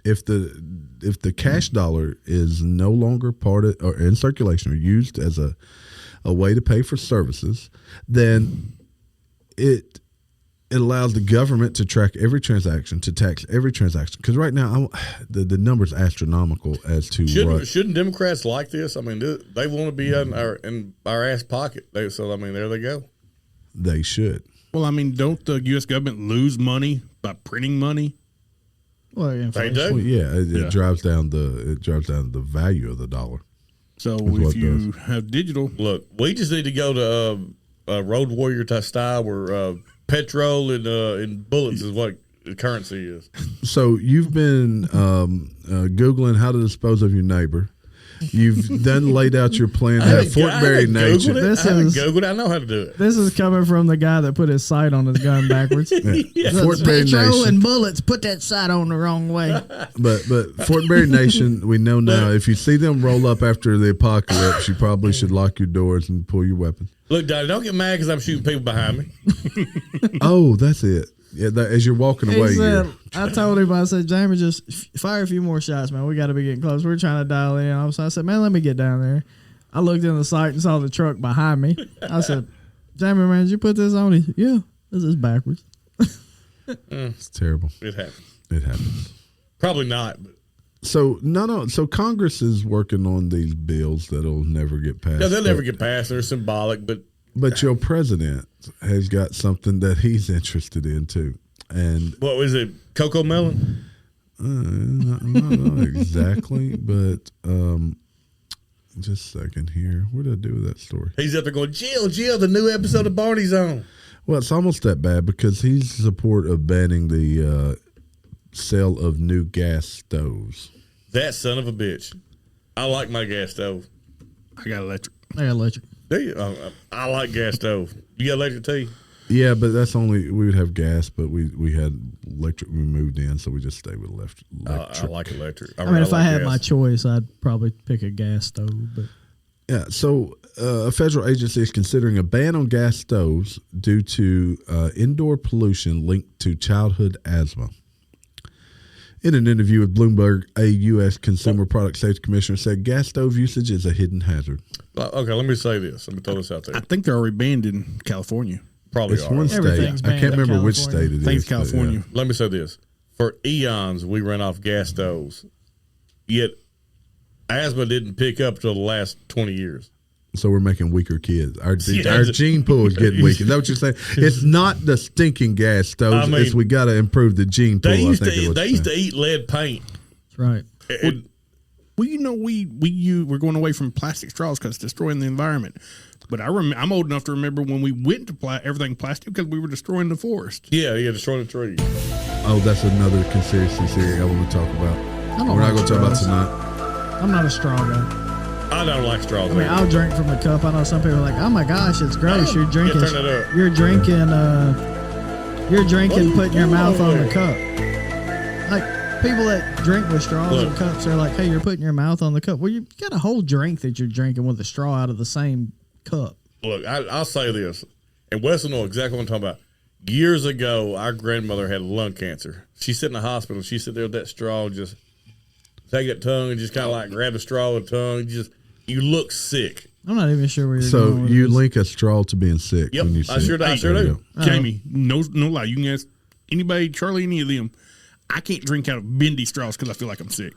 Speaker 1: If the cash dollar is no longer part of or in circulation or used as a way to pay for services, then it allows the government to track every transaction, to tax every transaction. Because right now, the number's astronomical as to
Speaker 3: Shouldn't Democrats like this? I mean, they want to be in our ass pocket. So I mean, there they go.
Speaker 1: they should.
Speaker 5: well, I mean, don't the U.S. government lose money by printing money?
Speaker 4: Well,
Speaker 3: They
Speaker 4: inflation.
Speaker 3: do.
Speaker 1: Well, yeah, it
Speaker 5: Yeah.
Speaker 1: drives down the value of the dollar.
Speaker 5: So
Speaker 1: That's what
Speaker 5: if
Speaker 1: it
Speaker 5: you have digital,
Speaker 3: Look, we just need to go to Road Warrior type style where petrol and bullets is what the currency is.
Speaker 1: So you've been Googling how to dispose of your neighbor. You've then laid out your plan to have Fortenberry Nation.
Speaker 4: This
Speaker 3: I haven't
Speaker 4: is-
Speaker 3: Googled it. I know how to do it.
Speaker 4: This is coming from the guy that put his sight on his gun backwards.
Speaker 1: Fortenberry
Speaker 4: Petrol
Speaker 1: Nation.
Speaker 4: and bullets, put that sight on the wrong way.
Speaker 1: But Fortenberry Nation, we know now, if you see them roll up after the apocalypse, you probably should lock your doors and pull your weapons.
Speaker 3: Look, Daddy, don't get mad because I'm shooting people behind me.
Speaker 1: Oh, that's it. Yeah, as you're walking away,
Speaker 4: He said,
Speaker 1: you're,
Speaker 4: I told him, I said, Jamie, just fire a few more shots, man. We got to be getting close. We're trying to dial in. So I said, man, let me get down there. I looked in the sight and saw the truck behind me. I said, Jamie, man, did you put this on? He said, yeah, this is backwards.
Speaker 1: it's terrible.
Speaker 3: It happens.
Speaker 1: It happens.
Speaker 3: Probably not, but
Speaker 1: So no. So Congress is working on these bills that'll never get passed.
Speaker 3: yeah, they'll never get past. They're symbolic, but
Speaker 1: But your president has got something that he's interested in too, and
Speaker 3: what was it? Cocoa melon?
Speaker 1: not exactly, but just a second here. What did I do with that story?
Speaker 3: He's up there going, Jill, the new episode of Barney's on.
Speaker 1: Well, it's almost that bad because he's in support of banning the sale of new gas stoves.
Speaker 3: That son of a bitch. I like my gas stove.
Speaker 5: I got electric.
Speaker 4: I got electric.
Speaker 3: Do you? I like gas stove. You got electric too?
Speaker 1: Yeah, but that's only we would have gas, but we had electric. We moved in, so we just stayed with electric.
Speaker 3: I like electric.
Speaker 4: I mean, if I
Speaker 3: like
Speaker 4: had
Speaker 3: gas.
Speaker 4: my choice, I'd probably pick a gas stove. But
Speaker 1: Yeah, so a federal agency is considering a ban on gas stoves due to indoor pollution linked to childhood asthma. In an interview with Bloomberg, a U.S. Consumer Product Safety Commissioner said gas stove usage is a hidden hazard.
Speaker 3: Okay, let me say this. Let me throw this out there.
Speaker 5: I think they're already banned in California.
Speaker 3: Probably
Speaker 1: It's
Speaker 3: are.
Speaker 1: one state.
Speaker 4: Everything's
Speaker 1: I
Speaker 4: banned
Speaker 1: can't
Speaker 4: in
Speaker 1: remember which
Speaker 4: California.
Speaker 1: state it is.
Speaker 5: I think it's
Speaker 1: but, yeah.
Speaker 5: California.
Speaker 3: Let me say this. For eons, we ran off gas stoves, yet asthma didn't pick up till the last 20 years.
Speaker 1: So we're making weaker kids. Our
Speaker 3: Yeah.
Speaker 1: gene pool is getting weak. Is that what you're saying? It's not the stinking gas stoves.
Speaker 3: I mean,
Speaker 1: it's we got to improve the gene pool.
Speaker 3: They used,
Speaker 1: I think is what
Speaker 3: they
Speaker 1: you're
Speaker 3: used to
Speaker 1: saying.
Speaker 3: eat lead paint.
Speaker 4: That's right.
Speaker 3: And-
Speaker 5: Well, you know, we're going away from plastic straws because it's destroying the environment. But I'm old enough to remember when we went to everything plastic because we were destroying the forest.
Speaker 3: yeah, destroying the trees.
Speaker 1: Oh, that's another conspiracy theory I want to talk about.
Speaker 4: don't
Speaker 1: We're not
Speaker 4: like
Speaker 1: going to talk about
Speaker 4: straws.
Speaker 1: tonight.
Speaker 4: I'm not a straw guy.
Speaker 3: I don't like straws.
Speaker 4: I mean, I'll drink from the cup. I know some people are like, "Oh my gosh, it's gross. You're drinking.
Speaker 3: turn it up.
Speaker 4: You're drinking. Putting your mouth on the cup." Like people that drink with straws
Speaker 3: Look.
Speaker 4: and cups are like, "Hey, you're putting your mouth on the cup." Well, you got a whole drink that you're drinking with a straw out of the same cup.
Speaker 3: Look, I'll say this, and Wes will know exactly what I'm talking about. Years ago, our grandmother had lung cancer. She sat in the hospital. She sat there with that straw, just take that tongue and just kind of like grab the straw with the tongue. You look sick.
Speaker 4: I'm not even sure where you're
Speaker 1: So
Speaker 4: going with
Speaker 1: you
Speaker 4: this.
Speaker 1: link a straw to being sick
Speaker 3: Yep,
Speaker 1: when you
Speaker 3: I
Speaker 1: say
Speaker 3: sure
Speaker 1: it.
Speaker 3: do. I sure
Speaker 1: There you
Speaker 3: do.
Speaker 1: go.
Speaker 5: Jamie, no lie. You can ask anybody, Charlie, any of them. I can't drink out of bendy straws because I feel like I'm sick.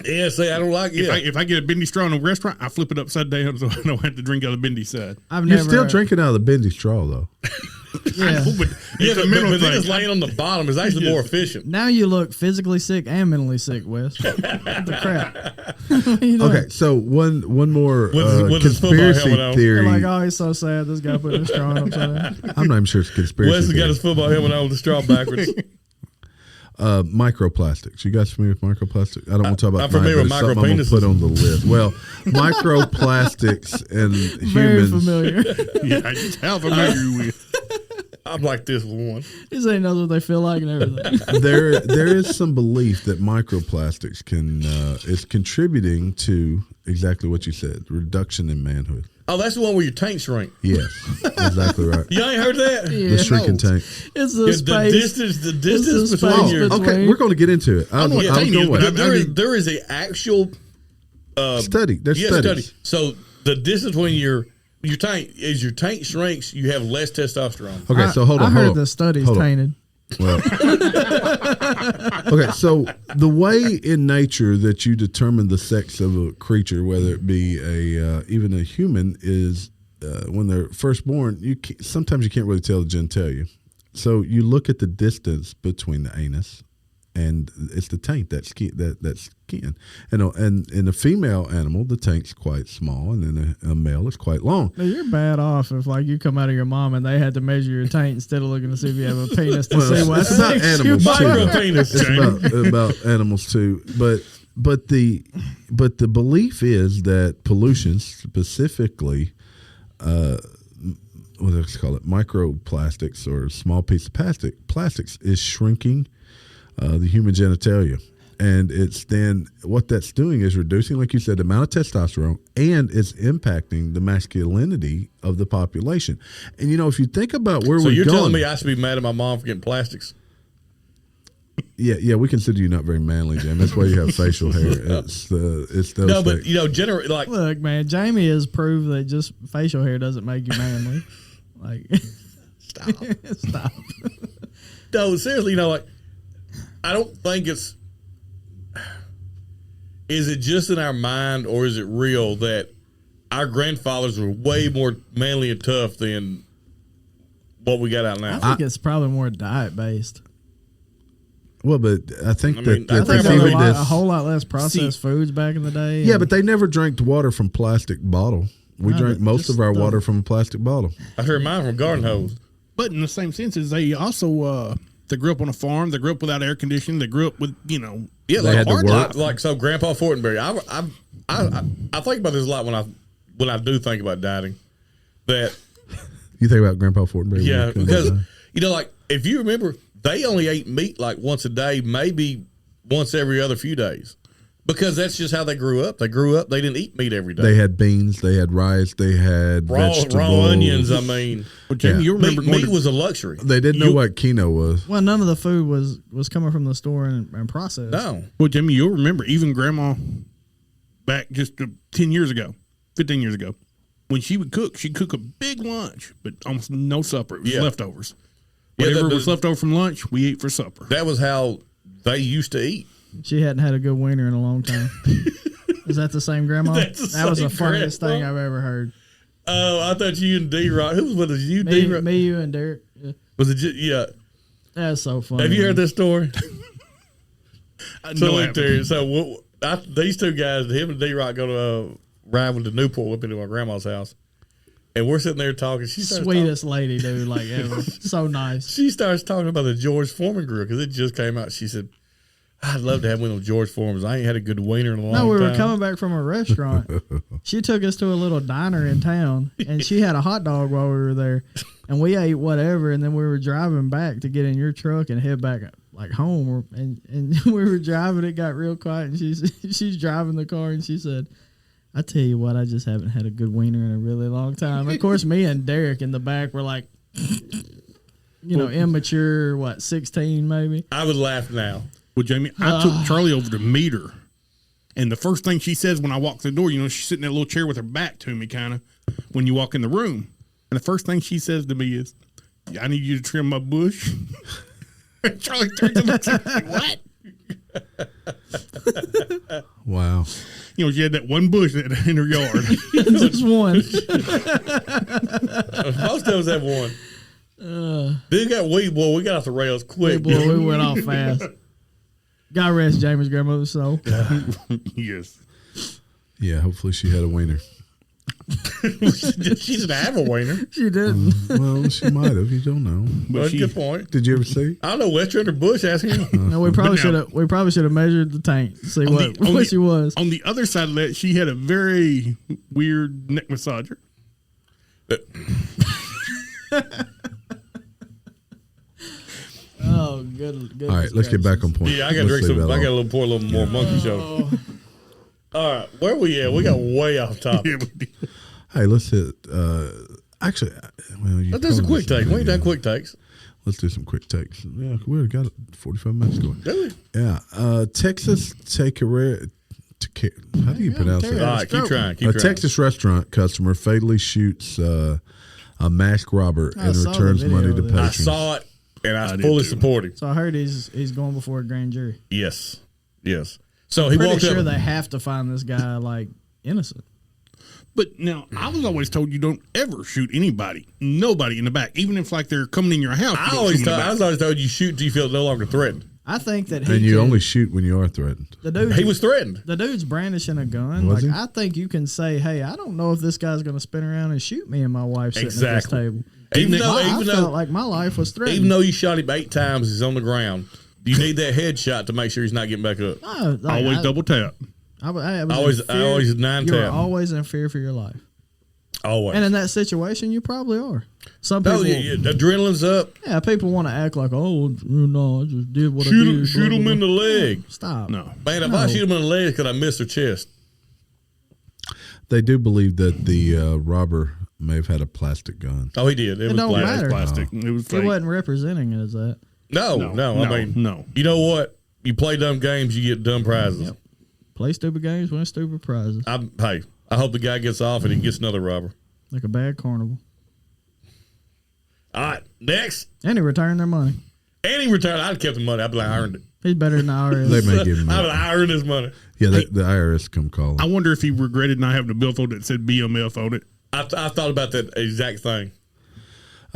Speaker 3: Yeah, see, I don't like it.
Speaker 5: If I get a bendy straw in a restaurant, I flip it upside down so I don't have to drink out of the bendy side.
Speaker 4: I've
Speaker 1: You're
Speaker 4: never
Speaker 1: still drinking out of the bendy straw, though.
Speaker 4: Yeah.
Speaker 5: But
Speaker 3: Yeah,
Speaker 5: it's a
Speaker 3: but
Speaker 5: mental
Speaker 3: then
Speaker 5: thing.
Speaker 3: it's laying on the bottom is actually more efficient.
Speaker 4: Now you look physically sick and mentally sick, Wes. What the crap? What are you doing?
Speaker 1: Okay, so one more
Speaker 3: With his football
Speaker 1: conspiracy
Speaker 3: helmet on.
Speaker 1: theory.
Speaker 4: You're like, oh, he's so sad. This guy put his straw in upside down.
Speaker 1: I'm not even sure it's a conspiracy
Speaker 3: Wes has got
Speaker 1: theory.
Speaker 3: his football helmet on with the straw backwards.
Speaker 1: Microplastics. You guys familiar with microplastics? I don't want to talk about
Speaker 3: I'm familiar
Speaker 1: tonight,
Speaker 3: with
Speaker 1: but it's something I'm gonna
Speaker 3: micropenises.
Speaker 1: put on the list. Well, microplastics and
Speaker 4: Very
Speaker 1: humans.
Speaker 4: familiar.
Speaker 5: Yeah, I just how familiar you with.
Speaker 3: I'm like this one.
Speaker 4: He said he knows what they feel like and everything.
Speaker 1: there is some belief that microplastics is contributing to exactly what you said, reduction in manhood.
Speaker 3: Oh, that's the one where your tank shrink.
Speaker 1: Yes, exactly right.
Speaker 3: You ain't heard that?
Speaker 1: The shrinking tank.
Speaker 4: It's the
Speaker 3: The
Speaker 4: space.
Speaker 3: distance
Speaker 4: the
Speaker 3: between
Speaker 4: space
Speaker 3: your.
Speaker 4: between-
Speaker 1: Okay, we're going to get into it. I
Speaker 5: know what
Speaker 1: was
Speaker 5: tank
Speaker 1: going
Speaker 5: is,
Speaker 1: with
Speaker 5: but
Speaker 1: it.
Speaker 3: There is a actual
Speaker 1: Study. There's
Speaker 3: yeah,
Speaker 1: studies.
Speaker 3: study. So the distance between your tank shrinks, you have less testosterone.
Speaker 1: Okay, so hold on.
Speaker 4: I
Speaker 1: hold
Speaker 4: heard
Speaker 1: on.
Speaker 4: the study's
Speaker 1: Hold on.
Speaker 4: tainted.
Speaker 1: Well, okay, so the way in nature that you determine the sex of a creature, whether it be even a human, is when they're first born. Sometimes you can't really tell the genitalia. So you look at the distance between the anus and it's the taint, that skin. And in a female animal, the taint's quite small, and in a male, it's quite long.
Speaker 4: Now, you're bad off if like you come out of your mom and they had to measure your taint instead of looking to see if you have a penis to see what
Speaker 1: it's about
Speaker 4: sex you
Speaker 1: animals
Speaker 4: might-
Speaker 1: too.
Speaker 3: Micro penis,
Speaker 1: It's
Speaker 3: Jamie.
Speaker 1: about animals too. But the belief is that pollution, specifically, what do they call it, microplastics or small piece of plastics, is shrinking the human genitalia. And it's then what that's doing is reducing, like you said, the amount of testosterone, and it's impacting the masculinity of the population. And if you think about where
Speaker 3: So
Speaker 1: we're
Speaker 3: you're
Speaker 1: going,
Speaker 3: telling me I should be mad at my mom for getting plastics?
Speaker 1: yeah, we consider you not very manly, Jim. That's why you have facial hair. It's those
Speaker 3: No, but
Speaker 1: things.
Speaker 3: generally, like
Speaker 4: Look, man, Jamie has proved that just facial hair doesn't make you manly. Like, stop.
Speaker 3: no, seriously, like I don't think it's. Is it just in our mind, or is it real that our grandfathers were way more manly and tough than what we got out now?
Speaker 4: I think it's probably more diet based.
Speaker 1: Well, but I think
Speaker 3: I mean,
Speaker 1: that
Speaker 3: I
Speaker 4: I
Speaker 1: they
Speaker 4: think
Speaker 3: think
Speaker 4: there were
Speaker 1: see
Speaker 4: a
Speaker 1: this.
Speaker 4: whole lot less processed foods back in the day.
Speaker 1: Yeah,
Speaker 4: and-
Speaker 1: but they never drank water from plastic bottle. We
Speaker 4: No,
Speaker 1: drank
Speaker 4: but
Speaker 1: most
Speaker 4: just
Speaker 1: of our
Speaker 4: the-
Speaker 1: water from a plastic bottle.
Speaker 3: I heard mine from garden hose.
Speaker 5: But in the same sense, as they also they grew up on a farm, they grew up without air conditioning, they grew up with
Speaker 3: Yeah,
Speaker 1: They
Speaker 3: like
Speaker 1: had to
Speaker 3: hard
Speaker 1: work.
Speaker 3: like so. Grandpa Fortenberry. I think about this a lot when I do think about dieting. That
Speaker 1: You think about Grandpa Fortenberry?
Speaker 3: yeah,
Speaker 1: when it comes
Speaker 3: because
Speaker 1: to-
Speaker 3: like if you remember, they only ate meat like once a day, maybe once every other few days. Because that's just how they grew up. They grew up, they didn't eat meat every day.
Speaker 1: They had beans, they had rice, they had vegetables.
Speaker 3: Raw onions, I mean.
Speaker 5: Well, Jamie, you remember
Speaker 3: Meat was a luxury.
Speaker 1: They didn't know what quinoa was.
Speaker 4: Well, none of the food was coming from the store and processed.
Speaker 3: No.
Speaker 5: Well, Jamie, you'll remember even Grandma back just 10 years ago, 15 years ago, when she would cook, she'd cook a big lunch, but almost no supper. It was leftovers. Whatever was left over from lunch, we ate for supper.
Speaker 3: That was how they used to eat.
Speaker 4: She hadn't had a good wiener in a long time. Is that the same grandma?
Speaker 3: That's the
Speaker 4: that was the
Speaker 3: same
Speaker 4: funniest
Speaker 3: grandma.
Speaker 4: thing I've ever heard.
Speaker 3: Oh, I thought you and D-Rock. Who was with us? You, D-Rock?
Speaker 4: Me, you, and Derek. Yeah.
Speaker 3: Was it just, yeah.
Speaker 4: That's so funny.
Speaker 3: Have you heard this story? So,
Speaker 5: No, I
Speaker 3: look,
Speaker 5: haven't.
Speaker 3: Terry, so these two guys, him and D-Rock, go to ride with the Newport up into my grandma's house. And we're sitting there talking. She starts
Speaker 4: Sweetest lady, dude, like ever. So nice.
Speaker 3: She starts talking about the George Foreman grill because it just came out. She said, I'd love to have one of those George Foremans. I ain't had a good wiener in a long time.
Speaker 4: No, we were coming back from a restaurant. She took us to a little diner in town, and she had a hot dog while we were there. And we ate whatever, and then we were driving back to get in your truck and head back like home. And we were driving, it got real quiet, and she's driving the car, and she said, I tell you what, I just haven't had a good wiener in a really long time. Of course, me and Derek in the back were like, immature, 16 maybe?
Speaker 3: I would laugh now.
Speaker 5: Well, Jamie, I took Charlie over to meet her. And the first thing she says when I walk through the door, she's sitting in that little chair with her back to me, kind of, when you walk in the room. And the first thing she says to me is, I need you to trim my bush. And Charlie turns to me and says, what?
Speaker 1: Wow.
Speaker 5: She had that one bush in her yard.
Speaker 4: Just one.
Speaker 3: Most of us have one. Then got we got off the rails quick.
Speaker 4: Boy, we went off fast. God rest Jamie's grandmother's soul.
Speaker 5: Yes.
Speaker 1: Yeah, hopefully she had a wiener.
Speaker 3: She didn't have a wiener.
Speaker 4: She didn't.
Speaker 1: Well, she might have. You don't know.
Speaker 3: But good point.
Speaker 1: Did you ever see?
Speaker 3: I don't know. Western under bush asking.
Speaker 4: No, we probably should have. We probably should have measured the tank to see what she was.
Speaker 5: On the other side of that, she had a very weird neck massager.
Speaker 4: Oh, good.
Speaker 1: All right, let's get back on point.
Speaker 3: Yeah, I got to drink some. I got to pour a little more monkey show. All right, where we at? We got way off topic.
Speaker 5: Yeah, we did.
Speaker 1: Hey, let's hit. Actually,
Speaker 3: Let's do some quick takes. We ain't done quick takes.
Speaker 1: Let's do some quick takes. Yeah, we got 45 minutes going.
Speaker 3: Do we?
Speaker 1: Yeah, Texas Takeaway. How do you pronounce it?
Speaker 3: All right, keep trying.
Speaker 1: A Texas restaurant customer fatally shoots a masked robber
Speaker 4: I
Speaker 1: and
Speaker 4: saw the
Speaker 1: returns
Speaker 4: video
Speaker 1: money to
Speaker 4: of this.
Speaker 3: I
Speaker 1: patrons.
Speaker 3: saw it, and I
Speaker 5: did
Speaker 3: fully
Speaker 5: too.
Speaker 3: support him.
Speaker 4: So I heard he's going before a grand jury.
Speaker 3: Yes. So he
Speaker 4: Pretty
Speaker 3: walked
Speaker 4: sure
Speaker 3: up.
Speaker 4: they have to find this guy like innocent.
Speaker 5: But now, I was always told you don't ever shoot nobody in the back, even if they're coming in your house.
Speaker 3: I was always told you shoot till you feel no longer threatened.
Speaker 4: I think that
Speaker 1: And you only shoot when you are threatened.
Speaker 4: the dude
Speaker 3: He was threatened.
Speaker 4: The dude's brandishing a gun.
Speaker 1: Was he?
Speaker 4: I think you can say, "Hey, I don't know if this guy's going to spin around and shoot me and my wife sitting
Speaker 3: Exactly.
Speaker 4: at this table."
Speaker 3: Even
Speaker 4: I felt
Speaker 3: though
Speaker 4: like my life was threatened.
Speaker 3: even though you shot him 8 times, he's on the ground. You need that headshot to make sure he's not getting back up.
Speaker 5: Always double tap.
Speaker 4: I was
Speaker 3: Always-
Speaker 4: in fear.
Speaker 3: always 9
Speaker 4: You were
Speaker 3: tap.
Speaker 4: always in fear for your life,
Speaker 3: Always.
Speaker 4: and in that situation, you probably are. Some
Speaker 3: No,
Speaker 4: people,
Speaker 3: the adrenaline's up.
Speaker 4: people want to act like, "Oh, no, I just did what I did."
Speaker 3: Shoot him in the leg.
Speaker 4: Stop.
Speaker 5: No.
Speaker 3: Man, if I shoot him in the leg, could I miss their chest?
Speaker 1: They do believe that the robber may have had a plastic gun.
Speaker 3: Oh, he did. It was
Speaker 4: don't
Speaker 3: black.
Speaker 4: matter.
Speaker 5: Plastic. It was
Speaker 4: He
Speaker 5: fake.
Speaker 4: wasn't representing it as that.
Speaker 3: No. I mean,
Speaker 5: no.
Speaker 3: You know what? You play dumb games, you get dumb prizes.
Speaker 4: Yep. Play stupid games, win stupid prizes,
Speaker 3: I hope the guy gets off and he gets another robber.
Speaker 4: like a bad carnival.
Speaker 3: All right, next.
Speaker 4: And he returned their money.
Speaker 3: And he returned. I'd kept the money. I'd be like, I earned it.
Speaker 4: He's better than the IRS.
Speaker 1: They may give him
Speaker 3: I'd be
Speaker 1: that.
Speaker 3: like, I earned his money.
Speaker 1: Yeah, the IRS come calling.
Speaker 5: I wonder if he regretted not having a billfold that said BMF on it.
Speaker 3: I thought about that exact thing.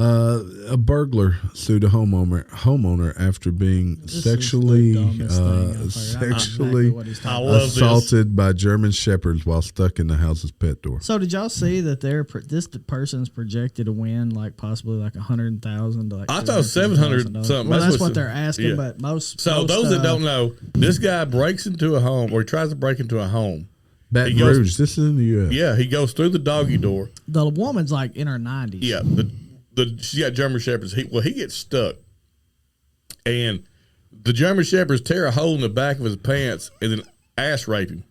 Speaker 1: A burglar sued a homeowner after being
Speaker 4: This
Speaker 1: sexually
Speaker 4: is the dumbest thing I've heard. I know exactly
Speaker 1: sexually
Speaker 4: what he's
Speaker 3: I
Speaker 4: talking
Speaker 3: love
Speaker 1: assaulted by German shepherds while stuck in the house's pet door.
Speaker 4: So did y'all see that this person's projected to win like possibly like 100,000 to like
Speaker 3: I thought 700 something.
Speaker 4: Well, that's
Speaker 3: what's
Speaker 4: what they're asking,
Speaker 3: yeah.
Speaker 4: but most
Speaker 3: So those that don't know, this guy breaks into a home, or he tries to break into a home.
Speaker 1: Baton
Speaker 3: He goes-
Speaker 1: Rouge, this is in the U.S.
Speaker 3: Yeah, he goes through the doggy door.
Speaker 4: the woman's like in her 90s.
Speaker 3: Yeah, she got German shepherds. He gets stuck, and the German shepherds tear a hole in the back of his pants, and then ass rape him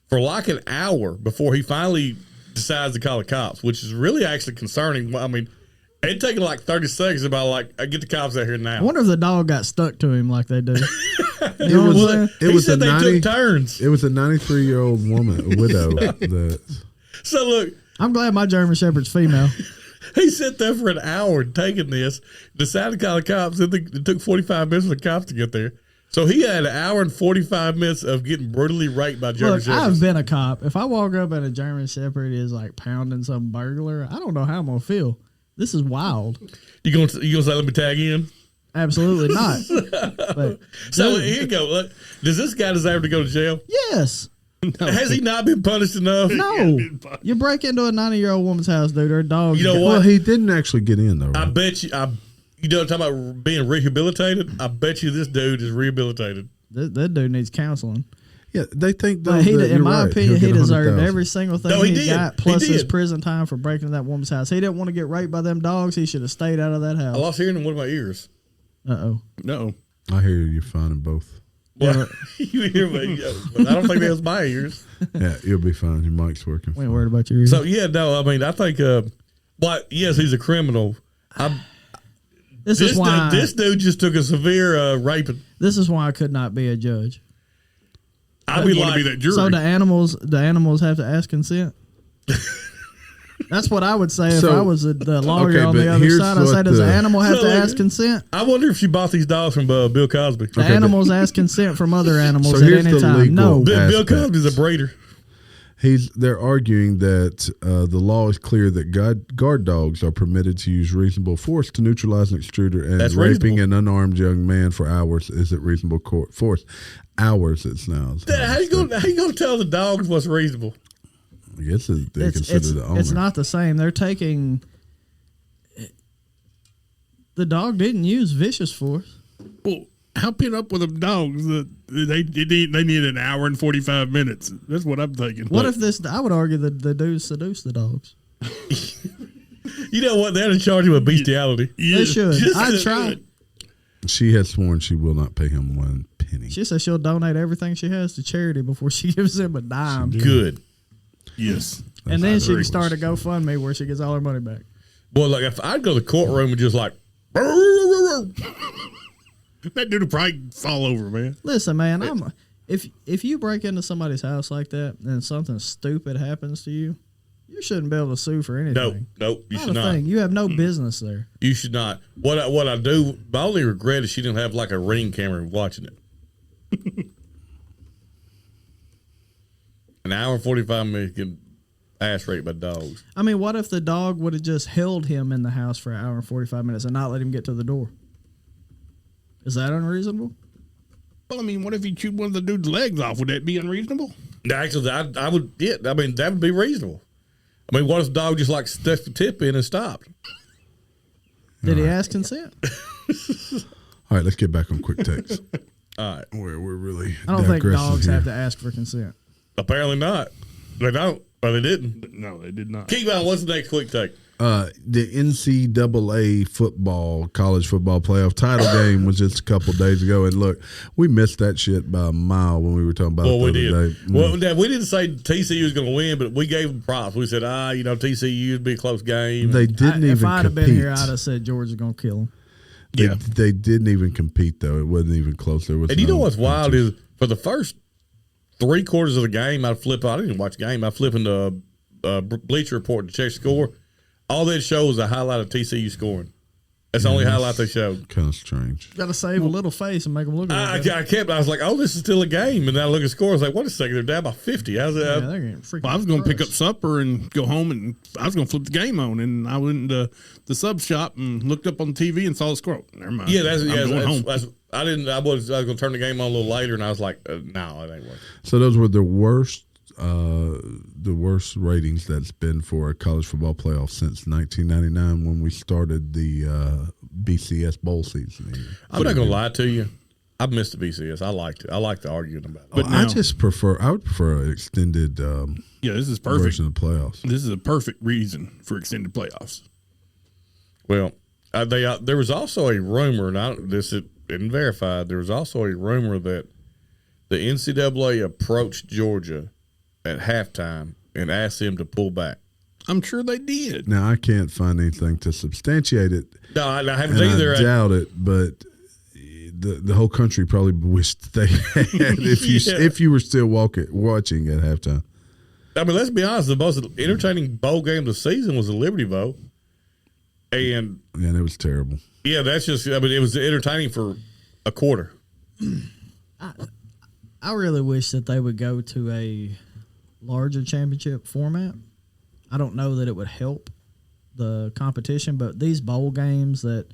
Speaker 3: for like an hour before he finally decides to call the cops, which is really actually concerning. I mean, it taking like 30 seconds about like, I get the cops out here now.
Speaker 4: I wonder if the dog got stuck to him like they do.
Speaker 1: It was
Speaker 3: said
Speaker 1: a
Speaker 3: they took turns.
Speaker 1: It was a 93-year-old woman, a widow. That
Speaker 3: So look,
Speaker 4: I'm glad my German Shepherd's female.
Speaker 3: he sat there for an hour taking this, decided to call the cops. It took 45 minutes for the cops to get there. So he had an hour and 45 minutes of getting brutally raped by German
Speaker 4: Look,
Speaker 3: Shepherds.
Speaker 4: I've been a cop. If I walk up and a German Shepherd is like pounding some burglar, I don't know how I'm gonna feel. This is wild.
Speaker 3: You gonna say let me tag in?
Speaker 4: Absolutely not. But,
Speaker 3: So
Speaker 4: dude,
Speaker 3: here you go. Look, does this guy deserve to go to jail?
Speaker 4: yes.
Speaker 3: Has he not been punished enough?
Speaker 4: No. You break into a 90-year-old woman's house, dude. Her dog.
Speaker 3: You know
Speaker 4: got-
Speaker 3: what?
Speaker 1: well, he didn't actually get in though.
Speaker 3: I
Speaker 1: Right?
Speaker 3: bet you. You know, talking about being rehabilitated. I bet you this dude is rehabilitated.
Speaker 4: That dude needs counseling.
Speaker 1: Yeah, they think though.
Speaker 4: But he,
Speaker 1: that
Speaker 4: in
Speaker 1: you're
Speaker 4: my
Speaker 1: right.
Speaker 4: opinion,
Speaker 1: He'll
Speaker 4: he
Speaker 1: get
Speaker 4: deserved
Speaker 1: 100,000.
Speaker 4: every single thing
Speaker 3: No, he
Speaker 4: he
Speaker 3: did.
Speaker 4: got,
Speaker 3: He
Speaker 4: plus his
Speaker 3: did.
Speaker 4: prison time for breaking into that woman's house. He didn't want to get raped by them dogs. He should have stayed out of that
Speaker 3: I
Speaker 4: house.
Speaker 3: lost hearing in one of my ears.
Speaker 4: Uh-oh.
Speaker 5: No.
Speaker 1: I hear you're fine in both.
Speaker 3: Well, you hear me? But I don't think that was my ears.
Speaker 1: Yeah, you'll be fine. Your mic's working.
Speaker 4: We ain't worried about your ears.
Speaker 3: So yeah, no, I mean, I think, yes, he's a criminal.
Speaker 4: this is why
Speaker 3: This dude just took a severe raping.
Speaker 4: this is why I could not be a judge.
Speaker 3: I'd
Speaker 5: We
Speaker 3: be
Speaker 5: want
Speaker 3: like,
Speaker 5: to be that jury.
Speaker 4: So the animals have to ask consent. That's what I would say if
Speaker 1: So-
Speaker 4: I was the lawyer
Speaker 1: okay,
Speaker 4: on
Speaker 1: but
Speaker 4: the other
Speaker 1: here's
Speaker 4: side. I say,
Speaker 1: what
Speaker 4: does the
Speaker 1: the-
Speaker 4: animal have
Speaker 3: So,
Speaker 4: to
Speaker 3: like-
Speaker 4: ask consent?
Speaker 3: I wonder if she bought these dogs from Bill Cosby.
Speaker 4: The animals ask consent from other animals
Speaker 1: So
Speaker 4: at
Speaker 1: here's
Speaker 4: any
Speaker 1: the
Speaker 4: time.
Speaker 1: legal-
Speaker 4: No,
Speaker 3: Bill
Speaker 1: aspects.
Speaker 3: Cosby's a breeder.
Speaker 1: They're arguing that the law is clear that guard dogs are permitted to use reasonable force to neutralize an extruder, and
Speaker 3: That's
Speaker 1: raping
Speaker 3: reasonable.
Speaker 1: an unarmed young man for hours isn't reasonable force. Hours, it's now.
Speaker 3: How you gonna tell the dogs what's reasonable?
Speaker 1: I guess they consider the owner.
Speaker 4: it's not the same. They're taking. The dog didn't use vicious force.
Speaker 5: Well, how pin up with them dogs that they need an hour and 45 minutes? That's what I'm thinking.
Speaker 4: What if this? I would argue that the dudes seduced the dogs.
Speaker 3: You know what? They're to charge him with bestiality.
Speaker 4: They should.
Speaker 3: Just
Speaker 4: I
Speaker 3: to-
Speaker 4: tried.
Speaker 1: She has sworn she will not pay him one penny.
Speaker 4: She says she'll donate everything she has to charity before she gives him a dime.
Speaker 3: Good.
Speaker 5: Yes.
Speaker 4: And then she can
Speaker 5: outrageous.
Speaker 4: start a GoFundMe where she gets all her money back.
Speaker 3: Well, like if I'd go to the courtroom and just like,
Speaker 5: That dude will probably fall over, man.
Speaker 4: Listen, man, if you break into somebody's house like that and something stupid happens to you, you shouldn't be able to sue for anything.
Speaker 3: no, you
Speaker 4: Not
Speaker 3: should
Speaker 4: a
Speaker 3: not.
Speaker 4: thing. You have no business there.
Speaker 3: You should not. What I do, my only regret is she didn't have like a Ring camera watching it. An hour and 45 minutes getting ass raped by dogs.
Speaker 4: I mean, what if the dog would have just held him in the house for an hour and 45 minutes and not let him get to the door? Is that unreasonable?
Speaker 5: Well, I mean, what if you chewed one of the dude's legs off? Would that be unreasonable?
Speaker 3: Actually, I would. Yeah, I mean that would be reasonable. I mean, what if the dog just like stuck the tip in and stopped?
Speaker 4: Did he ask consent?
Speaker 1: All right, let's get back on quick text.
Speaker 3: All right.
Speaker 1: We're really.
Speaker 4: I don't think
Speaker 1: digressing
Speaker 4: dogs
Speaker 1: here.
Speaker 4: have to ask for consent.
Speaker 3: Apparently not. They don't, or they didn't.
Speaker 5: No, they did not.
Speaker 3: Keep on. What's the next quick take?
Speaker 1: The NCAA football, college football playoff title game was just a couple days ago, and look, we missed that shit by a mile when we were talking about
Speaker 3: Well,
Speaker 1: it
Speaker 3: we
Speaker 1: the
Speaker 3: did.
Speaker 1: other day.
Speaker 3: Well, Dad, we didn't say TCU was going to win, but we gave them props. We said, TCU would be a close game.
Speaker 1: They didn't
Speaker 4: If
Speaker 1: even
Speaker 4: I'd have
Speaker 1: compete.
Speaker 4: been here, I'd have said Georgia's going to kill him.
Speaker 1: They didn't even compete though. It wasn't even close. There was.
Speaker 3: And you know
Speaker 1: no
Speaker 3: what's wild
Speaker 1: punches.
Speaker 3: is for the first 3 quarters of the game, I didn't even watch the game. I flip into Bleacher Report to check score. All that shows is a highlight of TCU scoring. That's the only highlight they showed.
Speaker 1: Kind of strange.
Speaker 4: Got to save a little face and make them look
Speaker 3: I
Speaker 4: at it.
Speaker 3: was like, oh, this is still a game. And then I look at score. I was like, wait a second, they're down by 50. How's
Speaker 4: Yeah,
Speaker 3: that?
Speaker 4: they're getting freaking
Speaker 5: Well, I was going to pick up
Speaker 4: crushed.
Speaker 5: supper and go home, and I was going to flip the game on, and I went into the sub shop and looked up on the TV and saw the score. Never mind.
Speaker 3: Yeah,
Speaker 5: I'm going home.
Speaker 3: I was going to turn the game on a little later, and I was like, no, it ain't working.
Speaker 1: So those were the worst ratings that's been for a college football playoff since 1999 when we started the BCS bowl season.
Speaker 3: I'm not going to lie to you. I missed the BCS. I liked it. I liked the arguing about it.
Speaker 5: But
Speaker 1: I
Speaker 5: now-
Speaker 1: just prefer. I would prefer an extended
Speaker 5: Yeah, this is perfect.
Speaker 1: version of the playoffs.
Speaker 5: This is a perfect reason for extended playoffs.
Speaker 3: Well, there was also a rumor, and this isn't verified. There was also a rumor that the NCAA approached Georgia at halftime and asked them to pull back.
Speaker 5: I'm sure they did.
Speaker 1: Now, I can't find anything to substantiate it.
Speaker 3: No, I haven't
Speaker 1: And
Speaker 3: either.
Speaker 1: I doubt it, but the whole country probably wished they had if you were still watching at halftime.
Speaker 3: I mean, let's be honest. The most entertaining bowl game of the season was the Liberty Bowl, and
Speaker 1: it was terrible.
Speaker 3: yeah, that's just. I mean, it was entertaining for a quarter.
Speaker 4: I really wish that they would go to a larger championship format. I don't know that it would help the competition, but these bowl games that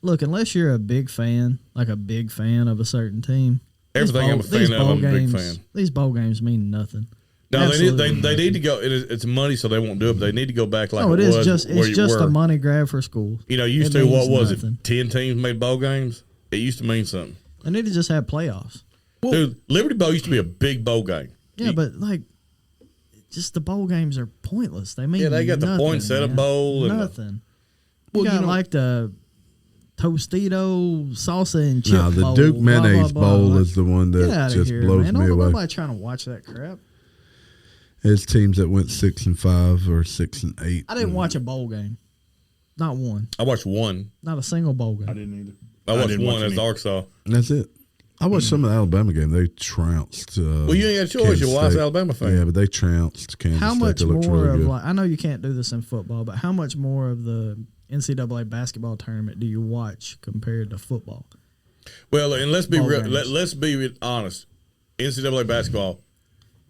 Speaker 4: look, unless you're a big fan, like a big fan of a certain team,
Speaker 3: Everything I'm a fan of, I'm a big fan.
Speaker 4: These bowl games mean nothing.
Speaker 3: No, they need to go. It's money, so they won't do it. But they need to go back like
Speaker 4: it
Speaker 3: was.
Speaker 4: is just
Speaker 3: where
Speaker 4: it's
Speaker 3: you
Speaker 4: just
Speaker 3: were.
Speaker 4: a money grab for schools.
Speaker 3: You know, used
Speaker 4: It
Speaker 3: to what
Speaker 4: means
Speaker 3: was
Speaker 4: nothing.
Speaker 3: it? 10 teams made bowl games. It used to mean something.
Speaker 4: They need to just have playoffs.
Speaker 3: Dude, Liberty Bowl used to be a big bowl game.
Speaker 4: Yeah, but like, just the bowl games are pointless. They mean
Speaker 3: they got the
Speaker 4: nothing,
Speaker 3: poinsettia
Speaker 4: man.
Speaker 3: bowl and
Speaker 4: nothing.
Speaker 5: Well,
Speaker 4: You got
Speaker 5: you know-
Speaker 4: like the Tostito salsa and chip
Speaker 1: No, the
Speaker 4: bowl,
Speaker 1: Duke
Speaker 4: blah, blah,
Speaker 1: mayonnaise
Speaker 4: blah.
Speaker 1: bowl
Speaker 4: Like,
Speaker 1: is the one
Speaker 4: get
Speaker 1: that
Speaker 4: outta
Speaker 1: just
Speaker 4: here,
Speaker 1: blows
Speaker 4: man.
Speaker 1: me away.
Speaker 4: Nobody trying to watch that crap.
Speaker 1: It's teams that went 6-5 or 6-8.
Speaker 4: I didn't watch a bowl game. Not one.
Speaker 3: I watched one.
Speaker 4: Not a single bowl
Speaker 5: I
Speaker 4: game.
Speaker 5: didn't either.
Speaker 3: I watched
Speaker 5: didn't
Speaker 3: one
Speaker 5: watch
Speaker 3: as
Speaker 5: any.
Speaker 3: Arkansas.
Speaker 1: And that's it. I watched some of the Alabama game. They trounced.
Speaker 3: Well, you ain't got a choice.
Speaker 1: Kansas
Speaker 3: You're a wise
Speaker 1: State.
Speaker 3: Alabama fan.
Speaker 1: Yeah, but they trounced Kansas
Speaker 4: How
Speaker 1: State.
Speaker 4: much
Speaker 1: They looked
Speaker 4: more
Speaker 1: really
Speaker 4: of
Speaker 1: good.
Speaker 4: like? I know you can't do this in football, but how much more of the NCAA basketball tournament do you watch compared to football?
Speaker 3: Well, and let's be
Speaker 4: Bowl
Speaker 3: real.
Speaker 4: games.
Speaker 3: Let's be honest. NCAA basketball.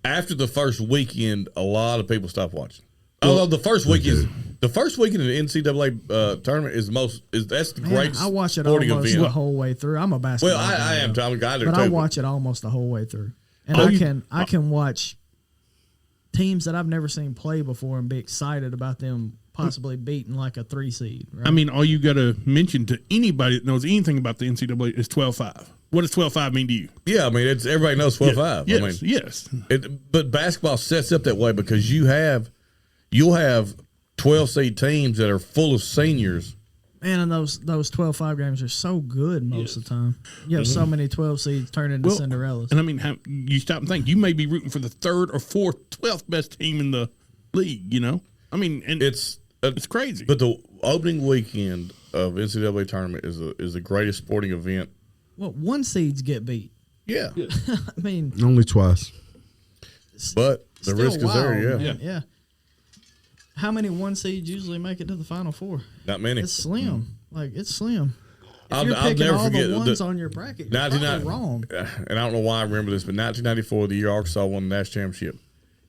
Speaker 3: After the first weekend, a lot of people stopped watching. Although the first weekend of the NCAA tournament is that's the
Speaker 4: Man,
Speaker 3: greatest
Speaker 4: I watch it
Speaker 3: sporting
Speaker 4: almost
Speaker 3: event.
Speaker 4: the whole way through. I'm a basketball.
Speaker 3: Well, I
Speaker 4: guy,
Speaker 3: am.
Speaker 4: though.
Speaker 3: I'm a guy there
Speaker 4: But
Speaker 3: too.
Speaker 4: I watch it almost the whole way through, and
Speaker 5: Oh,
Speaker 4: I can watch teams that I've never seen play before and be excited about them possibly beating like a 3 seed. Right?
Speaker 5: I mean, all you got to mention to anybody that knows anything about the NCAA is 12-5. What does 12-5 mean to you?
Speaker 3: Yeah, I mean, it's everybody knows 12-5.
Speaker 5: Yes,
Speaker 3: I mean,
Speaker 5: yes.
Speaker 3: but basketball sets up that way because you'll have 12 seed teams that are full of seniors.
Speaker 4: man, and those 12-5 games are so good most of the time. You have so many 12 seeds turn into
Speaker 5: Well,
Speaker 4: Cinderellas.
Speaker 5: And I mean, you stop and think, you may be rooting for the 3rd or 4th, 12th best team in the league, you know? I mean, and it's crazy.
Speaker 3: But the opening weekend of NCAA tournament is the greatest sporting event.
Speaker 4: Well, 1 seeds get beat.
Speaker 3: Yeah.
Speaker 4: I mean,
Speaker 1: Only twice.
Speaker 3: But the
Speaker 4: still
Speaker 3: risk is there,
Speaker 4: wild,
Speaker 3: yeah.
Speaker 4: man. Yeah. How many 1 seeds usually make it to the Final Four?
Speaker 3: Not many.
Speaker 4: It's slim. Like, it's slim. If
Speaker 3: I'll
Speaker 4: you're picking
Speaker 3: never
Speaker 4: all
Speaker 3: forget
Speaker 4: the ones on your bracket, you're probably wrong.
Speaker 3: And I don't know why I remember this, but 1994, the year Arkansas won the national championship,